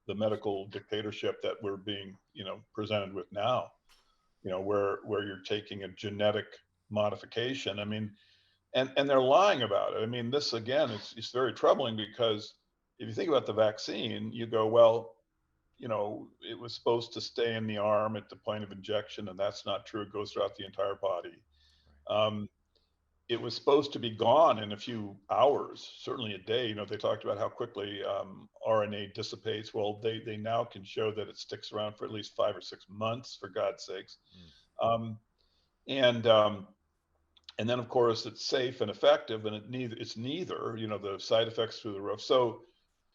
the medical dictatorship that we're being, you know, presented with now, you know, where you're taking a genetic modification. I mean, and they're lying about it. I mean, this again, it's very troubling, because if you think about the vaccine, you go, well, you know, it was supposed to stay in the arm at the point of injection, and that's not true. It goes throughout the entire body. It was supposed to be gone in a few hours, certainly a day. You know, they talked about how quickly RNA dissipates. Well, they now can show that it sticks around for at least 5 or 6 months, for God's sakes. And then of course it's safe and effective, and it's neither, you know, the side effects through the roof. So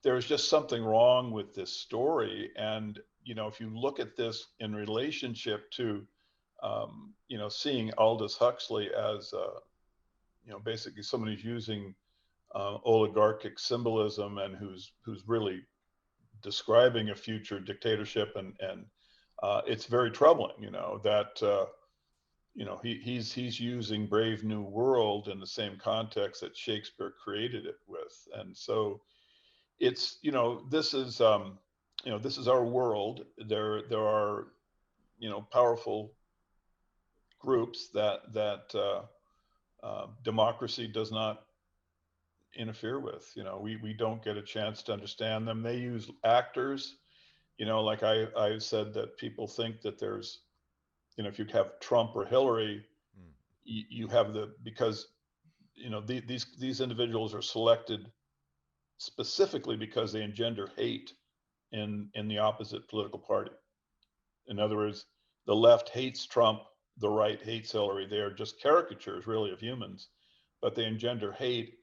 there's just something wrong with this story. And, you know, if you look at this in relationship to, you know, seeing Aldous Huxley as, you know, basically someone who's using oligarchic symbolism and who's really describing a future dictatorship, and it's very troubling, you know, that, you know, he's using Brave New World in the same context that Shakespeare created it with. And so it's, you know, this is, you know, this is our world. There are, you know, powerful groups that democracy does not interfere with. You know, we don't get a chance to understand them. They use actors, you know, like I said that people think that there's, you know, if you have Trump or Hillary, you have because, you know, these individuals are selected specifically because they engender hate in the opposite political party. In other words, the left hates Trump, the right hates Hillary. They are just caricatures, really, of humans, but they engender hate.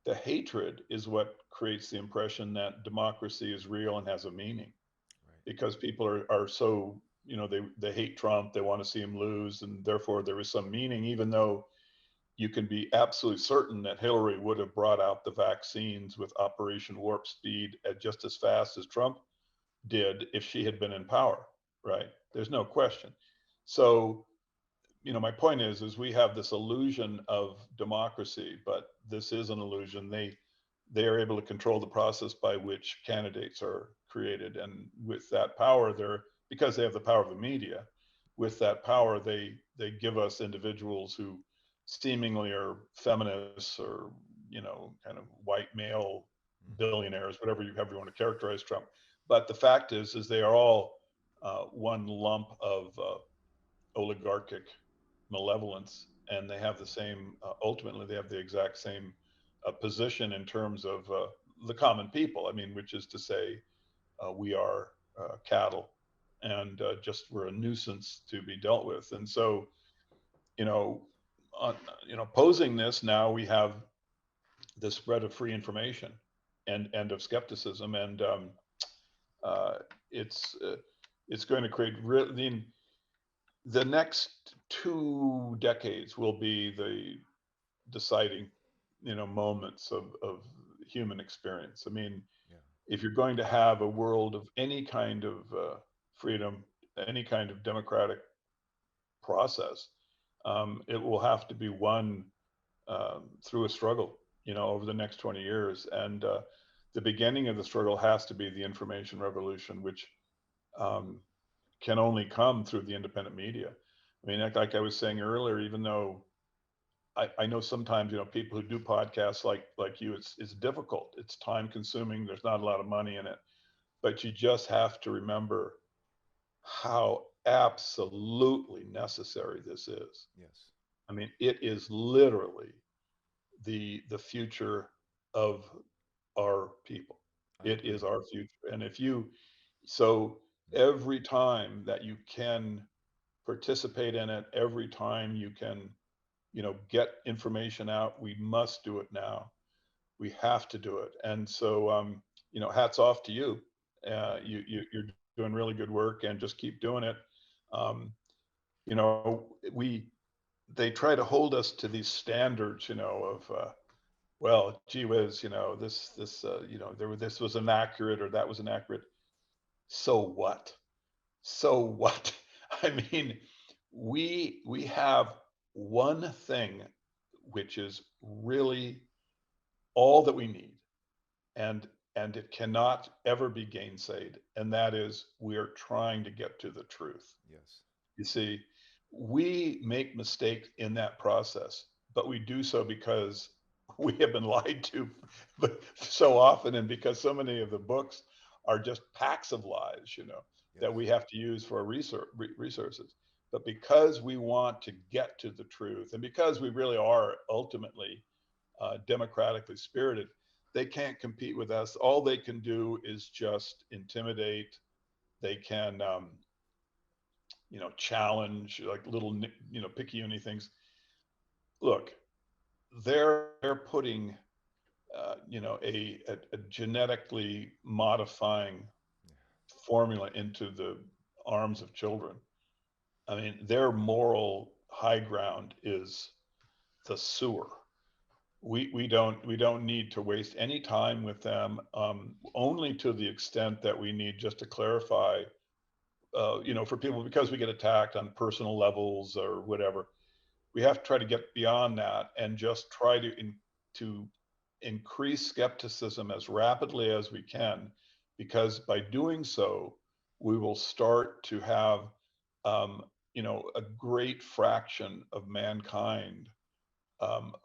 The hatred is what creates the impression that democracy is real and has a meaning, because people are so, you know, they hate Trump, they want to see him lose, and therefore there is some meaning, even though you can be absolutely certain that Hillary would have brought out the vaccines with Operation Warp Speed at just as fast as Trump did if she had been in power, right? There's no question. So, you know, my point is we have this illusion of democracy, but this is an illusion. They are able to control the process by which candidates are created, and with that power, because they have the power of the media, with that power, they give us individuals who seemingly are feminists or, you know, kind of white male billionaires, whatever you want to characterize Trump. But the fact is they are all one lump of oligarchic malevolence, and they have the same, ultimately they have the exact same position in terms of the common people. I mean, which is to say, we are cattle, and just we're a nuisance to be dealt with. And so, posing this, now we have the spread of free information and of skepticism, and it's going to create the next 2 decades will be the deciding moments of human experience. I mean, if you're going to have a world of any kind of freedom, any kind of democratic process, it will have to be won through a struggle, over the next 20 years. And the beginning of the struggle has to be the information revolution, which can only come through the independent media. I mean, like I was saying earlier, even though I know sometimes, people who do podcasts like you, it's difficult. It's time consuming. There's not a lot of money in it, but you just have to remember how absolutely necessary this is. Yes. I mean, it is literally the future of our people. It is our future. And so every time that you can participate in it, every time you can, get information out, we must do it now. We have to do it. And so, hats off to you. You're doing really good work, and just keep doing it. They try to hold us to these standards, of, well, gee whiz, this was inaccurate, or that was inaccurate. So what? So what? I mean, we have one thing which is really all that we need, and it cannot ever be gainsaid, and that is, we are trying to get to the truth. Yes. You see, we make mistakes in that process, but we do so because we have been lied to so often, and because so many of the books are just packs of lies, that we have to use for our resources. But because we want to get to the truth, and because we really are ultimately democratically spirited, they can't compete with us. All they can do is just intimidate. They can, challenge, like little, picky things. Look, they're putting, a genetically modifying formula into the arms of children. I mean, their moral high ground is the sewer. We don't need to waste any time with them, only to the extent that we need just to clarify, for people, because we get attacked on personal levels or whatever. We have to try to get beyond that and just try to increase skepticism as rapidly as we can, because by doing so, we will start to have, a great fraction of mankind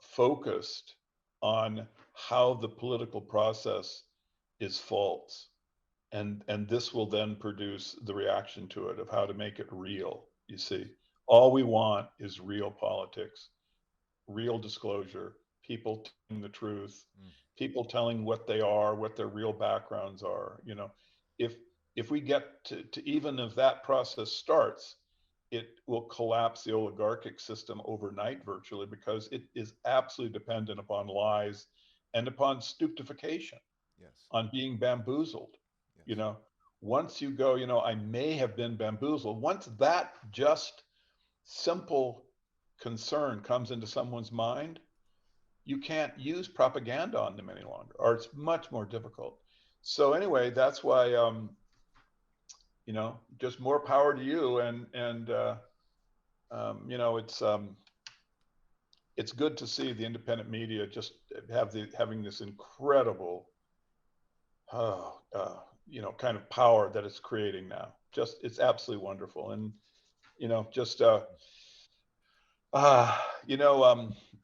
focused on how the political process is false. And this will then produce the reaction to it of how to make it real. You see, all we want is real politics, real disclosure, people telling the truth, people telling what they are, what their real backgrounds are. If we get to even if that process starts, it will collapse the oligarchic system overnight virtually, because it is absolutely dependent upon lies and upon stupefactation, on being bamboozled. Once you go, I may have been bamboozled, once that just simple concern comes into someone's mind, you can't use propaganda on them any longer, or it's much more difficult. So anyway, that's why, just more power to you. And it's good to see the independent media just having this incredible, kind of power that it's creating now. It's absolutely wonderful. And,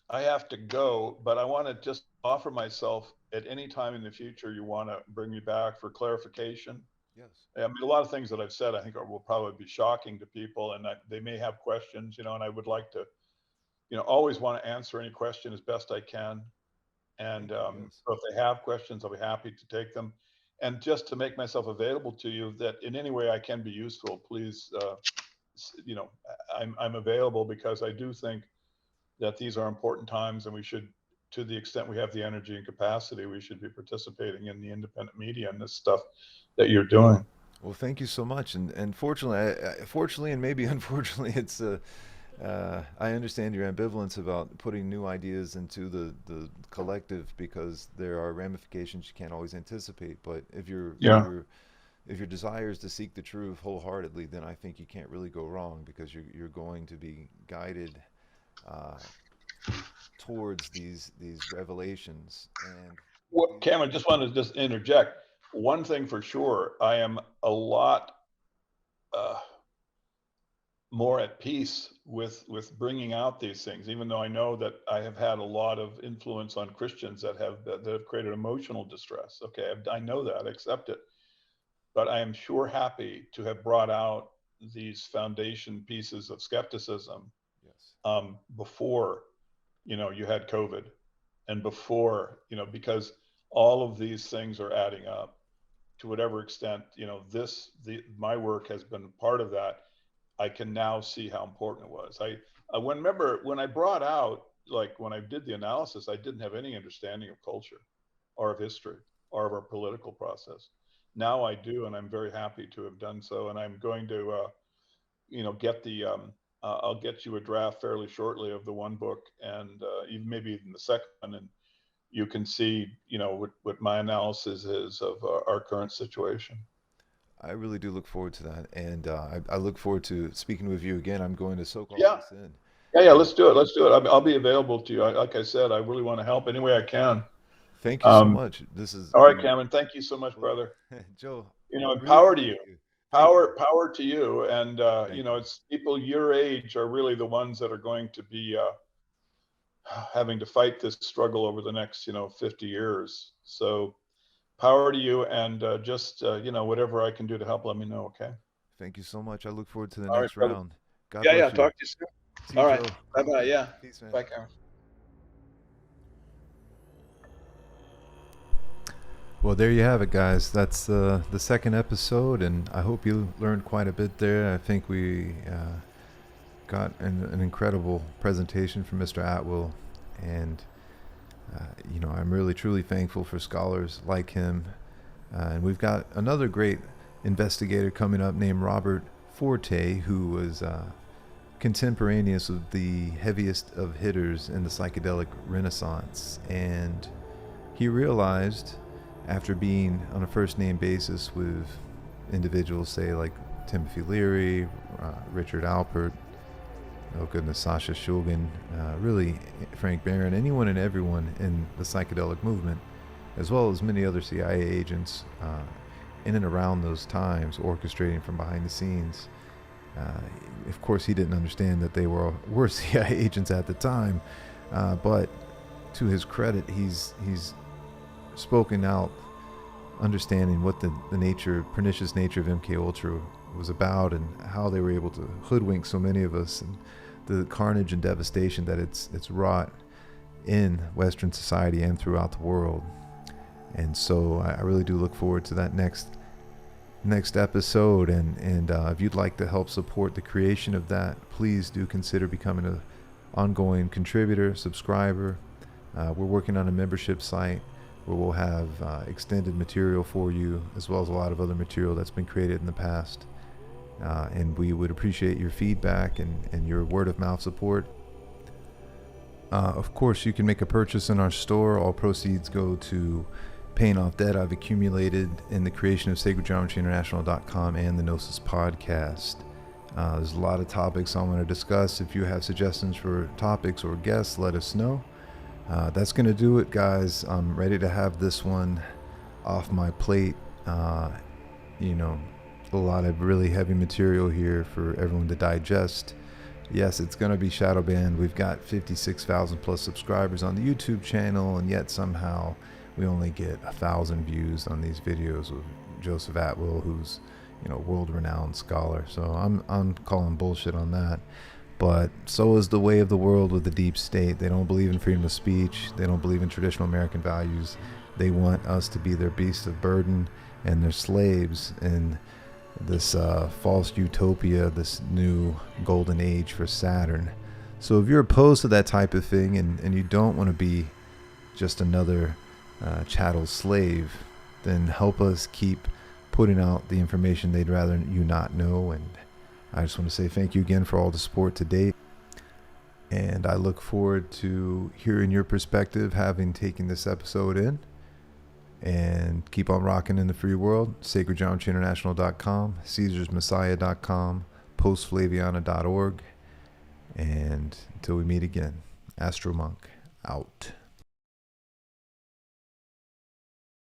I have to go, but I want to just offer myself at any time in the future you want to bring me back for clarification. Yes. I mean, a lot of things that I've said, I think will probably be shocking to people, and they may have questions, and I would like to, always want to answer any question as best I can. And so if they have questions, I'll be happy to take them. And just to make myself available to you, that in any way I can be useful, please, you know, I'm available, because I do think that these are important times, and we should, to the extent we have the energy and capacity, we should be participating in the independent media and this stuff that you're doing. Well, thank you so much. And fortunately, and maybe unfortunately, it's I understand your ambivalence about putting new ideas into the collective, because there are ramifications you can't always anticipate. But if your desire is to seek the truth wholeheartedly, then I think you can't really go wrong, because you're going to be guided towards these revelations. And well, Cameron, just wanted to interject. One thing for sure, I am a lot more at peace with bringing out these things, even though I know that I have had a lot of influence on Christians that have created emotional distress. Okay, I know that, I accept it. But I am sure happy to have brought out these foundation pieces of skepticism before, you know, you had COVID, and before, you know, because all of these things are adding up to whatever extent, you know, my work has been part of that. I can now see how important it was. I remember when I brought out, like when I did the analysis, I didn't have any understanding of culture or of history or of our political process. Now I do, and I'm very happy to have done so. And I'm going to, you know, get the, I'll get you a draft fairly shortly of the one book, and even maybe even the second one, and you can see, you know, what my analysis is of our current situation. I really do look forward to that, and I look forward to speaking with you again. I'm going to soak all this in. Yeah, let's do it. Let's do it. I'll be available to you. Like I said, I really want to help any way I can. Thank you so much. This is all right, Cameron. Thank you so much, brother. Joe, you know, really power to you. Power to you. And you know, it's people your age are really the ones that are going to be having to fight this struggle over the next, you know, 50 years. So power to you, and just you know, whatever I can do to help, let me know. Okay. Thank you so much. I look forward to the next round. God bless you. Talk to you soon. All right. Bye bye. Yeah. Peace, man. Bye, Cameron. Well, there you have it, guys. That's the second episode, and I hope you learned quite a bit there. I think we got an incredible presentation from Mr. Atwill, and you know, I'm really truly thankful for scholars like him. And we've got another great investigator coming up named Robert Forte, who was contemporaneous with the heaviest of hitters in the psychedelic renaissance, and he realized, after being on a first-name basis with individuals, say like Timothy Leary, Richard Alpert, oh goodness, Sasha Shulgin, really Frank Barron, anyone and everyone in the psychedelic movement, as well as many other CIA agents in and around those times, orchestrating from behind the scenes. Of course, he didn't understand that they were CIA agents at the time, but to his credit, he's spoken out, understanding what the pernicious nature of MK Ultra was about, and how they were able to hoodwink so many of us, and the carnage and devastation that it's wrought in Western society and throughout the world. And so I really do look forward to that next episode, and if you'd like to help support the creation of that, please do consider becoming an ongoing contributor, subscriber. We're working on a membership site where we'll have extended material for you, as well as a lot of other material that's been created in the past. And we would appreciate your feedback and your word-of-mouth support. Of course, you can make a purchase in our store. All proceeds go to paying off debt I've accumulated in the creation of SacredGeometryInternational.com and the Gnosis podcast. There's a lot of topics I want to discuss. If you have suggestions for topics or guests, let us know. That's going to do it, guys. I'm ready to have this one off my plate. You know, a lot of really heavy material here for everyone to digest. Yes, it's going to be shadow banned. We've got 56,000 plus subscribers on the YouTube channel, and yet somehow we only get 1,000 views on these videos with Joseph Atwill, who's, you know, world-renowned scholar. So I'm calling bullshit on that. But so is the way of the world with the deep state. They don't believe in freedom of speech. They don't believe in traditional American values. They want us to be their beasts of burden and their slaves in this false utopia, this new golden age for Saturn. So if you're opposed to that type of thing and you don't want to be just another chattel slave, then help us keep putting out the information they'd rather you not know. And I just want to say thank you again for all the support to date. And I look forward to hearing your perspective, having taken this episode in. And keep on rocking in the free world. SacredGeometryInternational.com, CaesarsMessiah.com, PostFlaviana.org. And until we meet again, Astro Monk out.